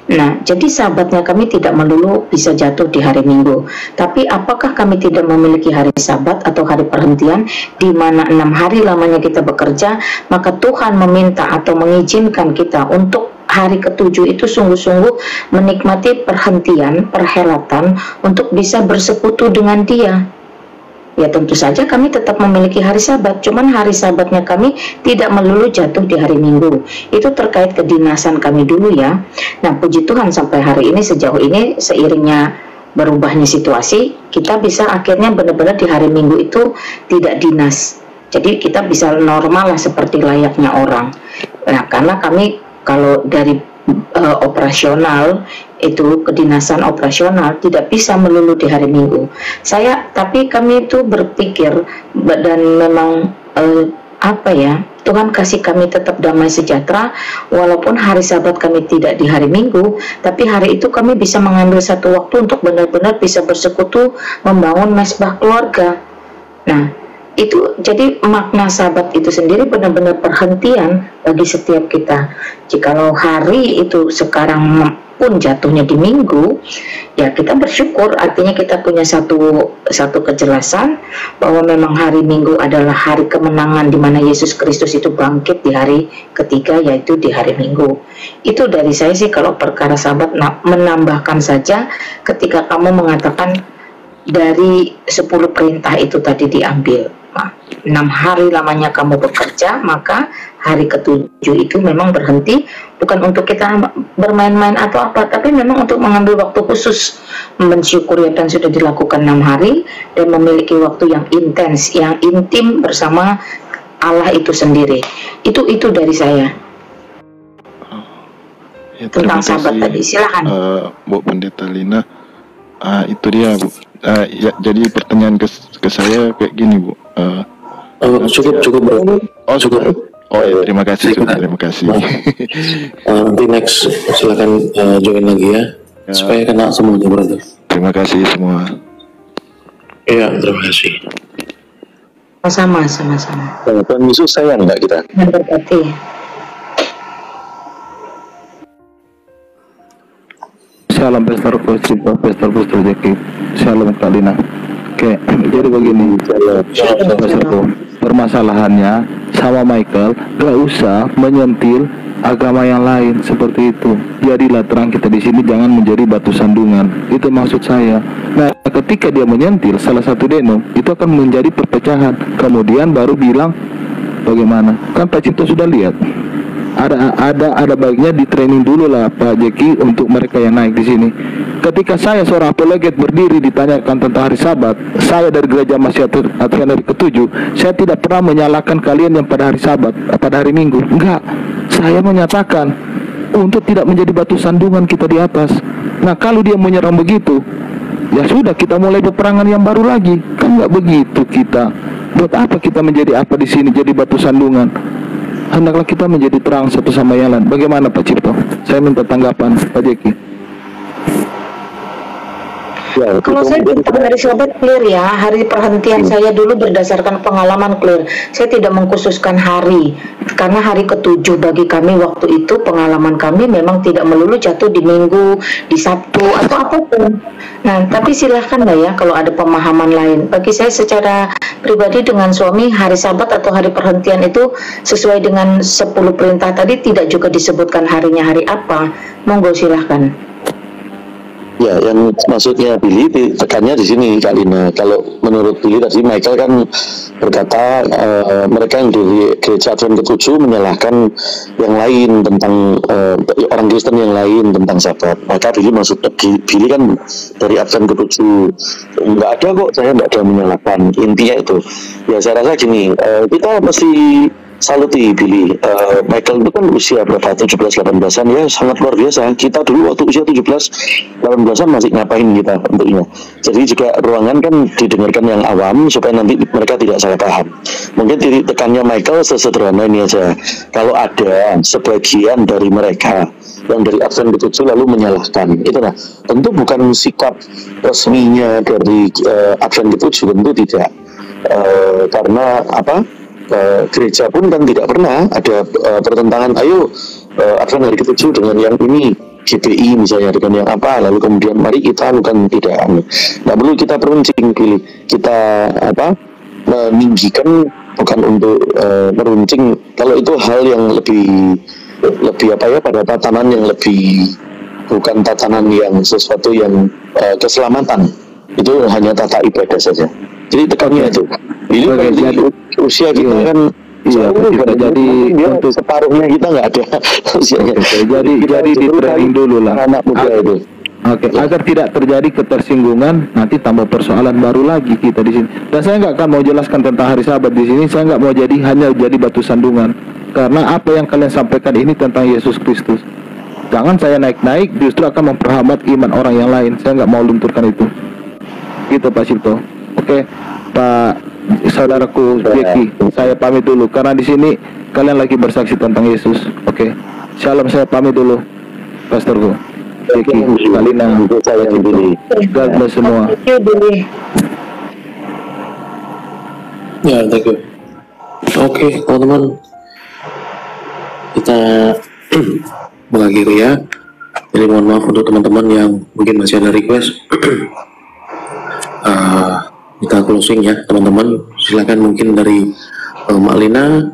Nah, jadi sahabatnya kami tidak melulu bisa jatuh di hari Minggu. Tapi apakah kami tidak memiliki hari Sabat atau hari perhentian di mana 6 hari lamanya kita bekerja, maka Tuhan meminta atau mengizinkan kita untuk hari ketujuh itu sungguh-sungguh menikmati perhentian, perhelatan untuk bisa bersekutu dengan Dia. Ya tentu saja kami tetap memiliki hari Sabat, cuman hari Sabatnya kami tidak melulu jatuh di hari Minggu. Itu terkait kedinasan kami dulu ya. Nah puji Tuhan sampai hari ini, sejauh ini seiringnya berubahnya situasi, kita bisa akhirnya benar-benar di hari Minggu itu tidak dinas. Jadi kita bisa normal lah seperti layaknya orang. Nah karena kami kalau dari operasional itu kedinasan operasional tidak bisa melulu di hari Minggu. Tapi kami itu berpikir dan memang Tuhan kasih kami tetap damai sejahtera walaupun hari Sabat kami tidak di hari Minggu, tapi hari itu kami bisa mengambil satu waktu untuk benar-benar bisa bersekutu membangun mesbah keluarga. Nah, itu jadi makna Sabat itu sendiri benar-benar perhentian bagi setiap kita. Jikalau hari itu sekarang pun jatuhnya di Minggu, ya kita bersyukur, artinya kita punya satu kejelasan bahwa memang hari Minggu adalah hari kemenangan di mana Yesus Kristus itu bangkit di hari ketiga, yaitu di hari Minggu. Itu dari saya sih kalau perkara Sabat. Menambahkan saja ketika kamu mengatakan dari 10 perintah itu tadi diambil, 6 hari lamanya kamu bekerja, maka hari ketujuh itu memang berhenti, bukan untuk kita bermain-main atau apa, tapi memang untuk mengambil waktu khusus mensyukuri apa yang sudah dilakukan 6 hari dan memiliki waktu yang intens, yang intim bersama Allah itu sendiri. Itu dari saya. Ya, tentang Sabat tadi, silakan. Bu Pendeta Lina, itu dia Bu. Ya, jadi pertanyaan ke saya kayak gini Bu. Cukup bro. Oh cukup. Oh ya, terima kasih. Nanti next silakan join lagi ya, supaya kena semuanya brother. Terima kasih semua. Iya, terima kasih. Sama. Tuhan Yesus sayang nggak kita? Berarti. Shalom Pastor Jeki. Shalom Kak Lina. Oke, jadi begini, permasalahannya sama Michael, gak usah menyentil agama yang lain seperti itu. Jadilah terang kita di sini, jangan menjadi batu sandungan. Itu maksud saya. Nah, ketika dia menyentil salah satu denom, itu akan menjadi perpecahan. Kemudian baru bilang bagaimana? Kan Pak Cipto sudah lihat. Ada baiknya di training dulu lah Pak Jeki untuk mereka yang naik di sini. Ketika saya seorang apologet berdiri ditanyakan tentang hari Sabat, saya dari gereja Masih Advent hari ke-7, saya tidak pernah menyalahkan kalian yang pada hari Sabat, pada hari Minggu. Enggak, saya menyatakan untuk tidak menjadi batu sandungan kita di atas. Nah kalau dia menyerang begitu, ya sudah kita mulai peperangan yang baru lagi. Kan nggak begitu kita. Buat apa kita menjadi apa di sini jadi batu sandungan? Hendaklah kita menjadi terang satu sama yang lain. Bagaimana Pak Cipto? Saya minta tanggapan Pak Jeki. Ya, kalau saya tentang hari Sabat clear ya, hari perhentian saya dulu berdasarkan pengalaman clear. Saya tidak mengkhususkan hari, karena hari ke-7 bagi kami waktu itu pengalaman kami memang tidak melulu jatuh di Minggu, di Sabtu atau apapun. Nah, tapi silahkan lah ya kalau ada pemahaman lain. Bagi saya secara pribadi dengan suami, hari Sabat atau hari perhentian itu sesuai dengan 10 perintah tadi, tidak juga disebutkan harinya hari apa. Monggo silahkan. Ya, yang maksudnya Billy tekannya di sini Kak Lina. Kalau menurut Billy tadi, Michael kan berkata mereka yang dari gereja Advent ke-7 menyalahkan yang lain tentang orang Kristen yang lain tentang Sabat. Maka Billy Billy kan dari Advent ke-7, nggak ada kok, saya nggak ada menyalahkan. Intinya itu, ya saya rasa gini, kita mesti saluti Billy. Michael itu kan usia berapa, 17-18an ya, sangat luar biasa. Kita dulu waktu usia 17-18an masih ngapain kita tentunya. Jadi juga ruangan kan didengarkan yang awam supaya nanti mereka tidak salah paham. Mungkin titik tekannya Michael sesederhana ini aja. Kalau ada sebagian dari mereka yang dari Advent ke-7 lalu menyalahkan, itu nah tentu bukan sikap resminya dari Advent ke-7, tentu tidak. Karena apa? Gereja pun kan tidak pernah ada pertentangan, ayo Advent hari ke-7 dengan yang ini GPI misalnya dengan yang apa, lalu kemudian mari kita bukan tidak perlu kita peruncing, pilih kita meninggikan, bukan untuk meruncing. Kalau itu hal yang lebih pada tatanan yang lebih, bukan tatanan yang sesuatu yang keselamatan, itu hanya tata ibadah saja. Jadi tekannya itu. Jadi usia kita kan jadi untuk separuhnya kita nggak ada usianya. Jadi di training dulu lah anak muda itu. Oke, agar tidak terjadi ketersinggungan, nanti tambah persoalan baru lagi kita di sini. Dan saya nggak akan mau jelaskan tentang hari Sabat di sini. Saya nggak mau hanya jadi batu sandungan, karena apa yang kalian sampaikan ini tentang Yesus Kristus. Jangan saya naik-naik, justru akan memperhambat iman orang yang lain. Saya nggak mau lunturkan itu. Gitu Pak Cipto. Oke, Pak saudaraku Jeki, saya pamit dulu karena di sini kalian lagi bersaksi tentang Yesus. Oke, Shalom, saya pamit dulu, Pastorku. Jeki, Kalina, saya Cipto. God bless semua. Ya, thank you. Oke, teman-teman, kita mengakhiri ya. Jadi mohon maaf untuk teman-teman yang mungkin masih ada request. Kita closing ya teman-teman. Silakan mungkin dari Mak Lina,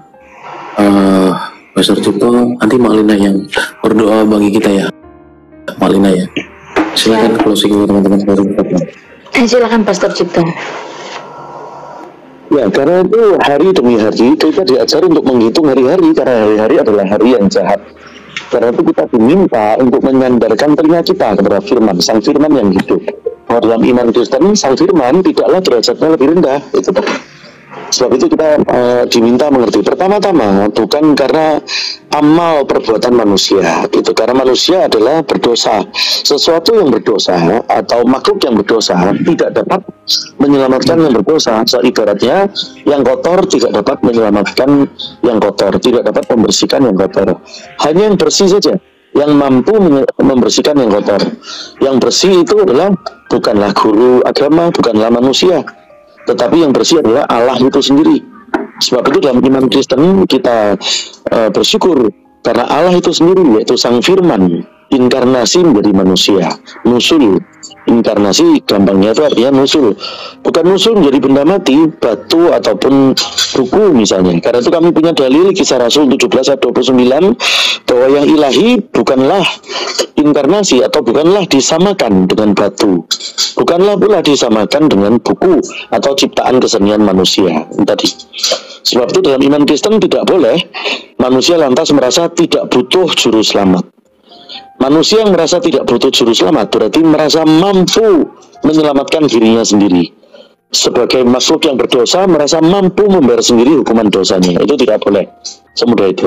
Pastor Cipto, nanti Mak Lina yang berdoa bagi kita ya. Mak Lina ya. Silakan closing teman-teman. Silakan Pastor Cipto. Ya, karena itu hari demi hari kita diajar untuk menghitung hari-hari, karena hari-hari adalah hari yang jahat. Karena itu kita diminta untuk menyandarkan telinga kita kepada firman, sang firman yang hidup. Bahwa dalam iman Kristen, sang firman tidaklah derajatnya lebih rendah. Itu. Sebab itu kita diminta mengerti. Pertama-tama, bukan karena amal perbuatan manusia. Itu karena manusia adalah berdosa. Sesuatu yang berdosa atau makhluk yang berdosa tidak dapat menyelamatkan yang berdosa. So, ibaratnya yang kotor tidak dapat menyelamatkan yang kotor, tidak dapat membersihkan yang kotor. Hanya yang bersih saja yang mampu membersihkan yang kotor. Yang bersih itu adalah bukanlah guru agama, bukanlah manusia, tetapi yang bersih adalah Allah itu sendiri. Sebab itu dalam iman Kristen kita bersyukur karena Allah itu sendiri, yaitu sang firman, inkarnasi menjadi manusia. Nusul, inkarnasi gampangnya itu artinya nusul. Bukan nusul menjadi benda mati, batu ataupun buku misalnya. Karena itu kami punya dalil Kisah Rasul 17:29 bahwa yang ilahi bukanlah inkarnasi atau bukanlah disamakan dengan batu, bukanlah pula disamakan dengan buku atau ciptaan kesenian manusia tadi. Sebab itu dalam iman Kristen tidak boleh manusia lantas merasa tidak butuh juru selamat. Manusia yang merasa tidak butuh juru selamat berarti merasa mampu menyelamatkan dirinya sendiri. Sebagai makhluk yang berdosa merasa mampu membayar sendiri hukuman dosanya. Itu tidak boleh. Semudah itu.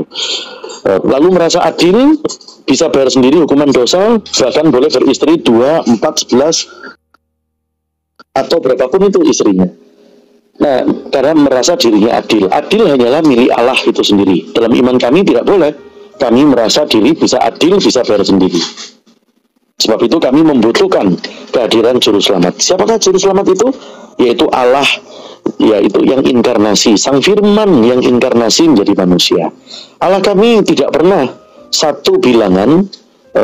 Lalu merasa adil, bisa bayar sendiri hukuman dosa, bahkan boleh beristri 2, 4, 11 atau berapapun itu istrinya. Nah, karena merasa dirinya adil. Adil hanyalah milik Allah itu sendiri. Dalam iman kami tidak boleh kami merasa diri bisa adil, bisa bayar sendiri. Sebab itu kami membutuhkan kehadiran juru selamat. Siapakah juru selamat itu? Yaitu Allah, yaitu yang inkarnasi, sang firman yang inkarnasi menjadi manusia. Allah kami tidak pernah satu bilangan.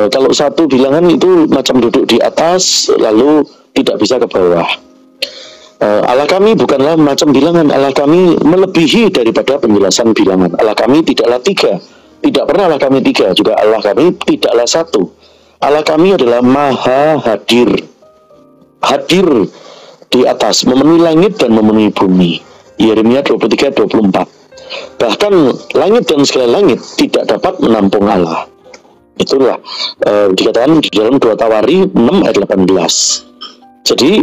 Kalau satu bilangan itu macam duduk di atas lalu tidak bisa ke bawah. Allah kami bukanlah macam bilangan. Allah kami melebihi daripada penjelasan bilangan. Allah kami tidaklah tiga. Tidak pernah Allah kami tiga. Juga Allah kami tidaklah satu. Allah kami adalah maha hadir. Hadir di atas, memenuhi langit dan memenuhi bumi. Yeremia 23:24. Bahkan langit dan segala langit tidak dapat menampung Allah. Itulah dikatakan di dalam 2 Tawari 6 ayat 18. Jadi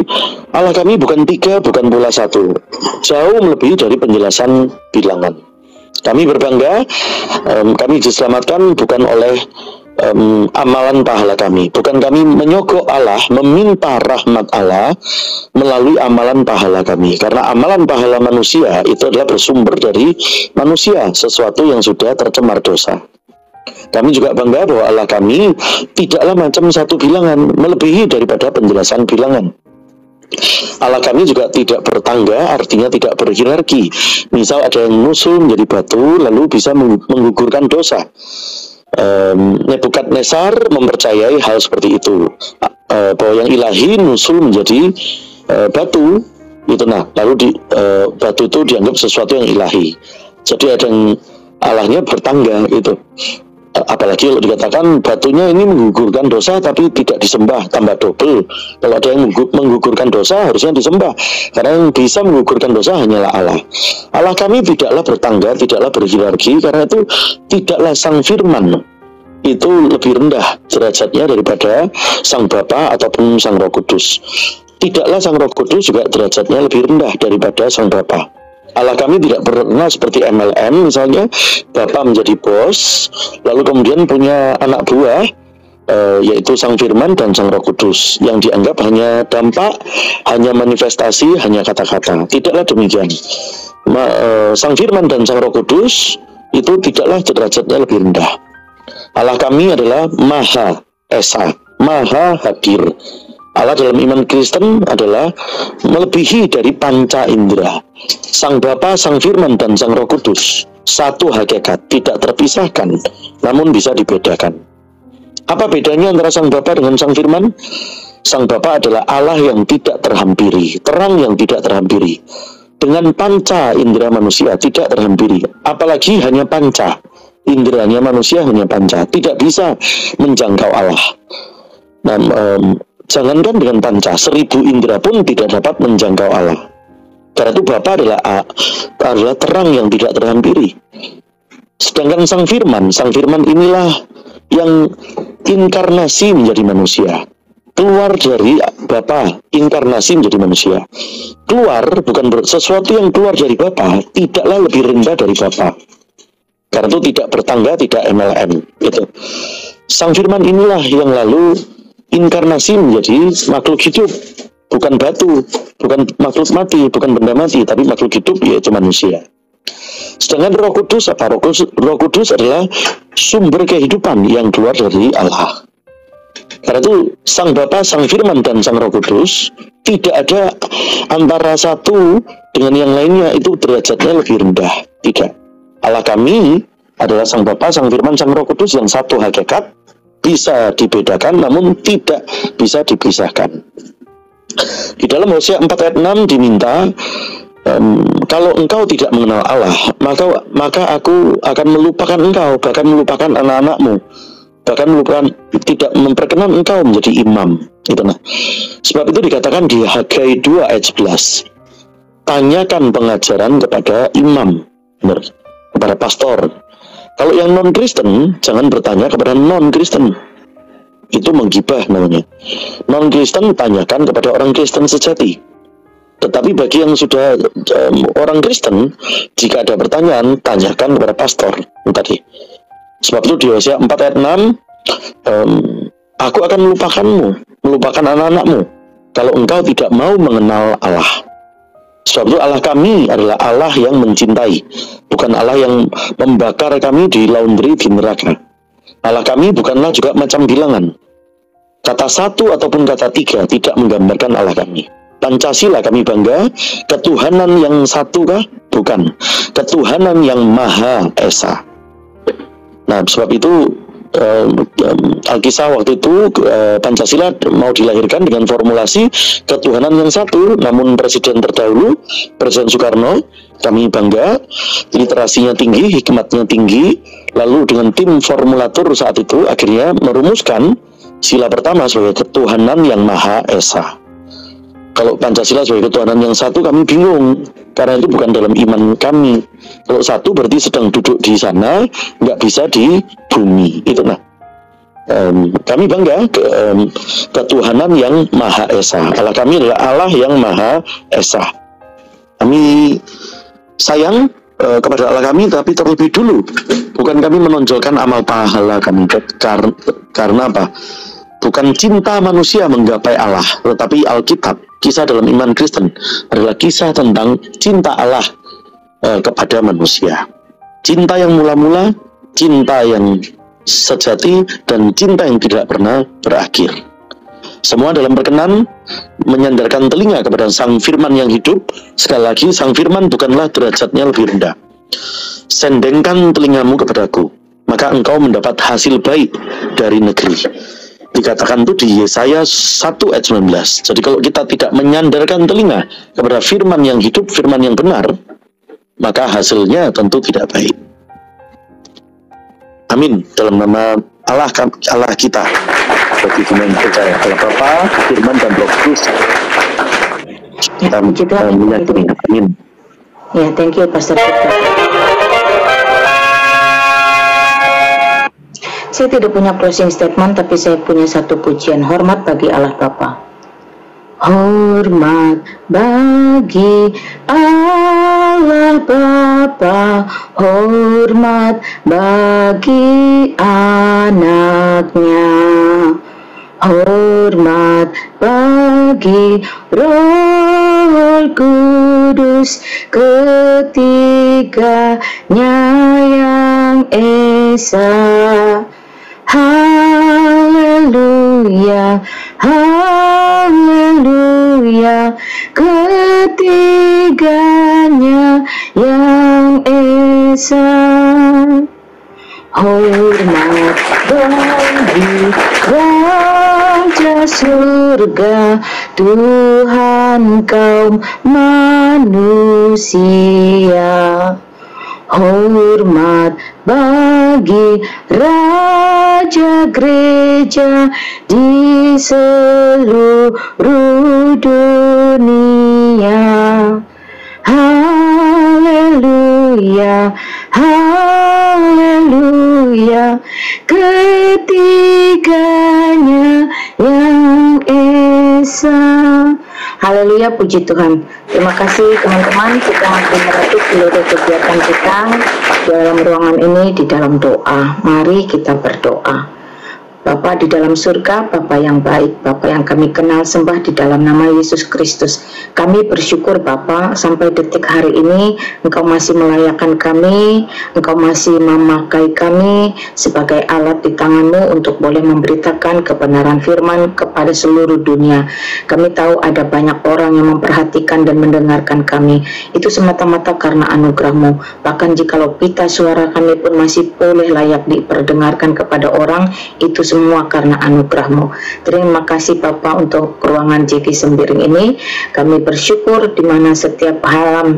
Allah kami bukan tiga, bukan pula satu. Jauh melebihi dari penjelasan bilangan. Kami berbangga, kami diselamatkan bukan oleh amalan pahala kami. Bukan kami menyogok Allah, meminta rahmat Allah melalui amalan pahala kami. Karena amalan pahala manusia itu adalah bersumber dari manusia, sesuatu yang sudah tercemar dosa. Kami juga bangga bahwa Allah kami tidaklah macam satu bilangan, melebihi daripada penjelasan bilangan. Allah kami juga tidak bertangga, artinya tidak berhierarki. Misal ada yang nusul menjadi batu, lalu bisa menggugurkan dosa. Nebukadnezar mempercayai hal seperti itu, bahwa yang ilahi nusul menjadi batu itu. Nah, lalu batu itu dianggap sesuatu yang ilahi. Jadi ada yang Allahnya bertangga itu. Apalagi kalau dikatakan batunya ini menggugurkan dosa tapi tidak disembah, tambah double. Kalau ada yang menggugurkan dosa harusnya disembah, karena yang bisa menggugurkan dosa hanyalah Allah. Allah kami tidaklah bertangga, tidaklah berhierarki, karena itu tidaklah Sang Firman itu lebih rendah derajatnya daripada Sang Bapa ataupun Sang Roh Kudus. Tidaklah Sang Roh Kudus juga derajatnya lebih rendah daripada Sang Bapa. Allah kami tidak pernah seperti MLM misalnya, Bapa menjadi bos, lalu kemudian punya anak buah, yaitu Sang Firman dan Sang Roh Kudus, yang dianggap hanya dampak, hanya manifestasi, hanya kata-kata. Tidaklah demikian. Sang Firman dan Sang Roh Kudus itu tidaklah derajatnya lebih rendah. Allah kami adalah Maha Esa, Maha Hadir. Allah dalam iman Kristen adalah melebihi dari panca indera. Sang Bapa, Sang Firman, dan Sang Roh Kudus satu hakikat, tidak terpisahkan, namun bisa dibedakan. Apa bedanya antara Sang Bapa dengan Sang Firman? Sang Bapa adalah Allah yang tidak terhampiri, terang yang tidak terhampiri. Dengan panca indera manusia tidak terhampiri, apalagi hanya panca inderanya manusia, hanya panca, tidak bisa menjangkau Allah. Nah, jangankan dengan panca, 1000 indera pun tidak dapat menjangkau Allah. Karena itu Bapa adalah terang yang tidak terhampiri. Sedangkan Sang Firman inilah yang inkarnasi menjadi manusia. Keluar dari Bapa, inkarnasi menjadi manusia. Keluar bukan sesuatu yang keluar dari Bapa, tidaklah lebih rendah dari Bapa. Karena itu tidak bertangga, tidak MLM. Gitu. Sang Firman inilah yang lalu inkarnasi menjadi makhluk hidup, bukan batu, bukan makhluk mati, bukan benda mati, tapi makhluk hidup, yaitu manusia. Sedangkan Roh Kudus apa? Roh Kudus adalah sumber kehidupan yang keluar dari Allah. Karena itu Sang Bapa, Sang Firman, dan Sang Roh Kudus tidak ada antara satu dengan yang lainnya itu derajatnya lebih rendah. Tidak. Allah kami adalah Sang Bapa, Sang Firman, Sang Roh Kudus yang satu hakikat, bisa dibedakan namun tidak bisa dipisahkan. Di dalam Hosea 4 ayat 6 diminta, kalau engkau tidak mengenal Allah, maka aku akan melupakan engkau, bahkan melupakan anak-anakmu, bahkan tidak memperkenan engkau menjadi imam. Itu nah. Sebab itu dikatakan di Hagai 2 ayat 11, tanyakan pengajaran kepada imam, benar, kepada pastor. Kalau yang non-Kristen, jangan bertanya kepada non-Kristen. Itu menggibah namanya. Non-Kristen tanyakan kepada orang Kristen sejati. Tetapi bagi yang sudah orang Kristen, jika ada pertanyaan, tanyakan kepada pastor. Tadi. Sebab itu di Hosea 4 ayat 6, aku akan melupakan anak-anakmu, kalau engkau tidak mau mengenal Allah. Sebab itu Allah kami adalah Allah yang mencintai, bukan Allah yang membakar kami di laundry di neraka. Allah kami bukanlah juga macam bilangan. Kata satu ataupun kata tiga tidak menggambarkan Allah kami. Pancasila kami bangga, ketuhanan yang satu kah? Bukan. Ketuhanan yang Maha Esa. Nah, sebab itu Alkisah waktu itu Pancasila mau dilahirkan dengan formulasi ketuhanan yang satu, namun Presiden terdahulu, Presiden Soekarno, kami bangga, literasinya tinggi, hikmatnya tinggi, lalu dengan tim formulatur saat itu akhirnya merumuskan sila pertama sebagai ketuhanan yang Maha Esa. Kalau Pancasila sebagai ketuhanan yang satu kami bingung, karena itu bukan dalam iman kami. Kalau satu berarti sedang duduk di sana, nggak bisa di bumi. Itu nah. Kami bangga ketuhanan yang Maha Esa. Allah kami adalah Allah yang Maha Esa. Kami sayang kepada Allah kami, tapi terlebih dulu bukan kami menonjolkan amal pahala kami, karena apa? Bukan cinta manusia menggapai Allah, tetapi Alkitab, kisah dalam iman Kristen adalah kisah tentang cinta Allah kepada manusia. Cinta yang mula-mula, cinta yang sejati, dan cinta yang tidak pernah berakhir. Semua dalam berkenan menyandarkan telinga kepada Sang Firman yang hidup. Sekali lagi, Sang Firman bukanlah derajatnya lebih rendah. Sendengkan telingamu kepadaku, maka engkau mendapat hasil baik dari negeri. Dikatakan itu di Yesaya 1 ayat 19. Jadi kalau kita tidak menyandarkan telinga kepada firman yang hidup, firman yang benar, maka hasilnya tentu tidak baik. Amin. Dalam nama Allah kita, bagi kita yang percaya Allah Bapa, Firman dan Roh Kudus, kita menyakini. Amin. Ya, thank you Pastor Victor. Saya tidak punya closing statement, tapi saya punya satu pujian. Hormat bagi Allah Bapa. Hormat bagi Allah Bapa, hormat bagi anaknya, hormat bagi Roh Kudus, ketiganya yang esa. Haleluya, haleluya, ketiganya yang esa. Hormat bagi Raja surga, Tuhan kaum manusia. Hormat bagi Raja gereja di seluruh dunia. Haleluya, haleluya, ketiganya yang esa. Haleluya, puji Tuhan. Terima kasih teman-teman. Kita makin menutup seluruh kegiatan kita dalam ruangan ini di dalam doa. Mari kita berdoa. Bapa di dalam surga, Bapa yang baik, Bapa yang kami kenal sembah di dalam nama Yesus Kristus. Kami bersyukur Bapa, sampai detik hari ini Engkau masih melayakkan kami, Engkau masih memakai kami sebagai alat di tangan-Mu untuk boleh memberitakan kebenaran firman kepada seluruh dunia. Kami tahu ada banyak orang yang memperhatikan dan mendengarkan kami. Itu semata-mata karena anugerah-Mu. Bahkan jikalau pita suara kami pun masih boleh layak diperdengarkan kepada orang, itu semua karena anugerah-Mu. Terima kasih Bapa untuk ruangan JG Sembiring ini. Kami bersyukur di mana setiap malam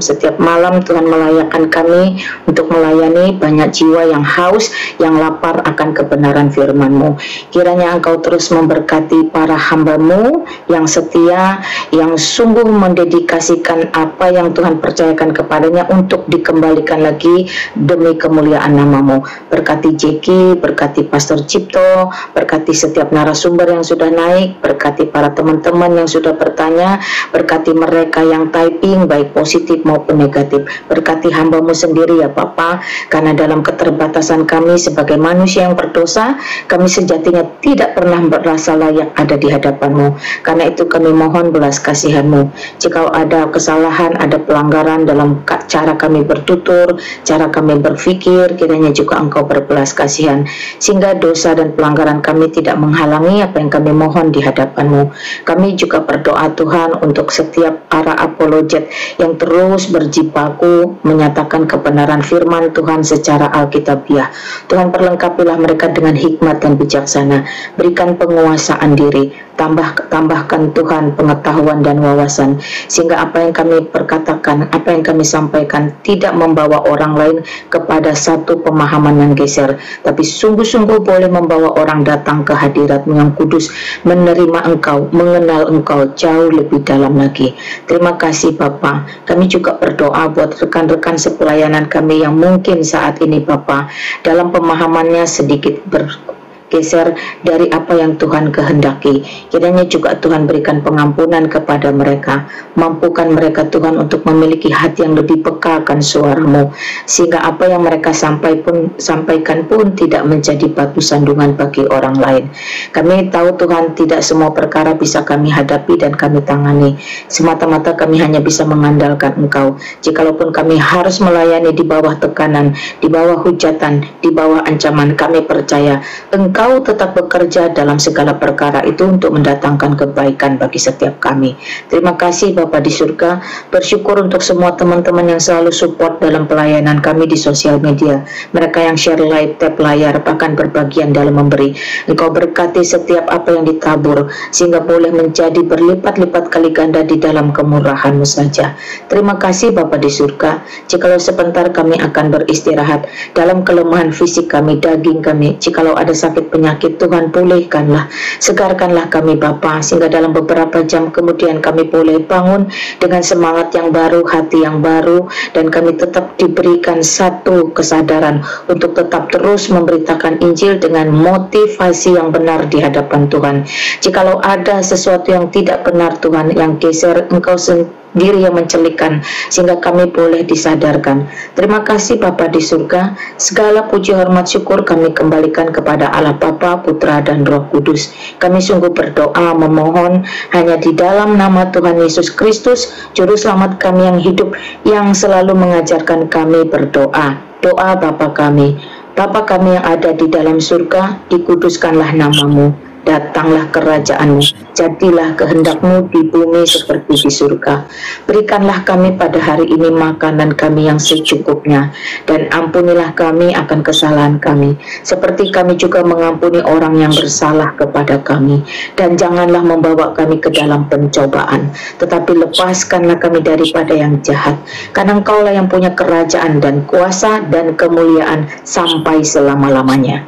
Tuhan melayakkan kami untuk melayani banyak jiwa yang haus, yang lapar akan kebenaran firman-Mu. Kiranya Engkau terus memberkati para hamba-Mu yang setia, yang sungguh mendedikasikan apa yang Tuhan percayakan kepadanya untuk dikembalikan lagi demi kemuliaan nama-Mu. Berkati JG, berkati Pastor Cipto, berkati setiap narasumber yang sudah naik, berkati para teman-teman yang sudah bertanya, berkati mereka yang typing baik positif maupun negatif. Berkati hamba-Mu sendiri ya Bapa, karena dalam keterbatasan kami sebagai manusia yang berdosa, kami sejatinya tidak pernah merasa layak ada di hadapan-Mu. Karena itu kami mohon belas kasihan-Mu. Jika ada kesalahan, ada pelanggaran dalam cara kami bertutur, cara kami berpikir, kiranya juga Engkau berbelas kasihan, sehingga dosa dan pelanggaran kami tidak menghalangi apa yang kami mohon di hadapan-Mu. Kami juga berdoa Tuhan untuk setiap para apologet yang terus berjibaku menyatakan kebenaran firman Tuhan secara alkitabiah. Tuhan, perlengkapilah mereka dengan hikmat dan bijaksana. Berikan penguasaan diri. Tambahkan Tuhan pengetahuan dan wawasan, sehingga apa yang kami perkatakan, apa yang kami sampaikan tidak membawa orang lain kepada satu pemahaman yang geser, tapi sungguh-sungguh boleh membawa orang datang ke hadirat-Mu yang kudus, menerima Engkau, mengenal Engkau jauh lebih dalam lagi. Terima kasih Bapa. Kami juga berdoa buat rekan-rekan sepelayanan kami yang mungkin saat ini Bapa dalam pemahamannya sedikit bergeser dari apa yang Tuhan kehendaki. Kiranya juga Tuhan berikan pengampunan kepada mereka, mampukan mereka Tuhan untuk memiliki hati yang lebih peka akan suara-Mu, sehingga apa yang mereka sampaikan pun tidak menjadi batu sandungan bagi orang lain. Kami tahu Tuhan tidak semua perkara bisa kami hadapi dan kami tangani, semata-mata kami hanya bisa mengandalkan Engkau. Jikalaupun kami harus melayani di bawah tekanan, di bawah hujatan, di bawah ancaman, kami percaya Engkau Engkau tetap bekerja dalam segala perkara itu untuk mendatangkan kebaikan bagi setiap kami. Terima kasih Bapa di surga. Bersyukur untuk semua teman-teman yang selalu support dalam pelayanan kami di sosial media. Mereka yang share live, tap layar, bahkan berbagian dalam memberi. Engkau berkati setiap apa yang ditabur, sehingga boleh menjadi berlipat-lipat kali ganda di dalam kemurahan-Mu saja. Terima kasih Bapa di surga. Jikalau sebentar kami akan beristirahat dalam kelemahan fisik kami, daging kami, jikalau ada sakit penyakit, Tuhan pulihkanlah, segarkanlah kami Bapa, sehingga dalam beberapa jam kemudian kami boleh bangun dengan semangat yang baru, hati yang baru, dan kami tetap diberikan satu kesadaran untuk tetap terus memberitakan Injil dengan motivasi yang benar di hadapan Tuhan. Jikalau ada sesuatu yang tidak benar Tuhan, yang geser, Engkau sendiri yang mencelikkan, sehingga kami boleh disadarkan. Terima kasih Bapa di surga. Segala puji hormat syukur kami kembalikan kepada Allah Bapa, Putra dan Roh Kudus. Kami sungguh berdoa memohon hanya di dalam nama Tuhan Yesus Kristus, Juru Selamat kami yang hidup, yang selalu mengajarkan kami berdoa. Doa Bapa kami. Bapa kami yang ada di dalam surga, dikuduskanlah nama-Mu. Datanglah kerajaan-Mu, jadilah kehendak-Mu di bumi seperti di surga. Berikanlah kami pada hari ini makanan kami yang secukupnya, dan ampunilah kami akan kesalahan kami, seperti kami juga mengampuni orang yang bersalah kepada kami. Dan janganlah membawa kami ke dalam pencobaan, tetapi lepaskanlah kami daripada yang jahat, karena Engkaulah yang punya kerajaan dan kuasa dan kemuliaan sampai selama-lamanya.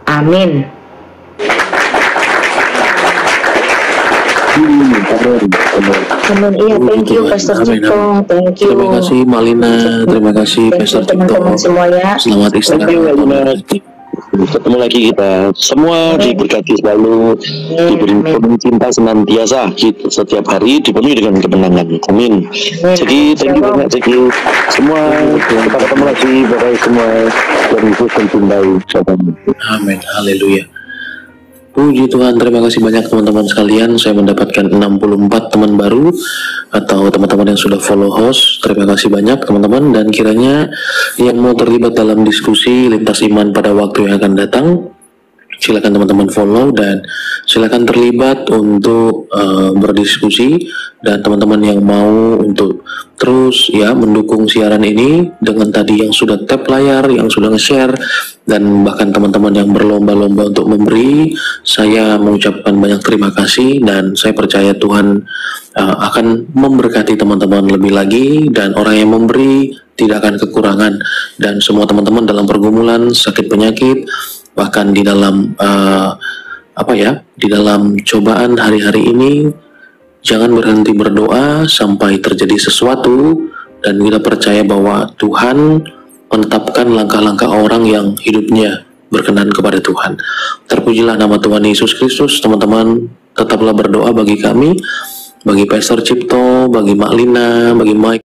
Amin. Amin. Iya, thank you Pastor Cipto, thank you. Terima kasih Malina, terima kasih Pastor Cipto. Teman-teman semua ya. Selamat istirahat. Ketemu lagi kita semua, diberkati selalu, diberi penuh cinta senantiasa setiap hari, dipenuhi dengan kemenangan. Amin. Jadi thank you banyak Ceki. Semua kita ketemu lagi, bye semua. Dan Yesus mencintai. Amin. Haleluya. Puji Tuhan, terima kasih banyak teman-teman sekalian. Saya mendapatkan 64 teman baru atau teman-teman yang sudah follow host. Terima kasih banyak teman-teman, dan kiranya yang mau terlibat dalam diskusi lintas iman pada waktu yang akan datang, silakan teman-teman follow dan silakan terlibat untuk berdiskusi. Dan teman-teman yang mau untuk terus ya mendukung siaran ini dengan tadi yang sudah tap layar, yang sudah nge-share, dan bahkan teman-teman yang berlomba-lomba untuk memberi, saya mengucapkan banyak terima kasih, dan saya percaya Tuhan akan memberkati teman-teman lebih lagi, dan orang yang memberi tidak akan kekurangan. Dan semua teman-teman dalam pergumulan, sakit penyakit, bahkan di dalam di dalam cobaan hari-hari ini, jangan berhenti berdoa sampai terjadi sesuatu, dan kita percaya bahwa Tuhan menetapkan langkah-langkah orang yang hidupnya berkenan kepada Tuhan. Terpujilah nama Tuhan Yesus Kristus. Teman-teman tetaplah berdoa bagi kami, bagi Pastor Cipto, bagi Mak Lina, bagi Mike.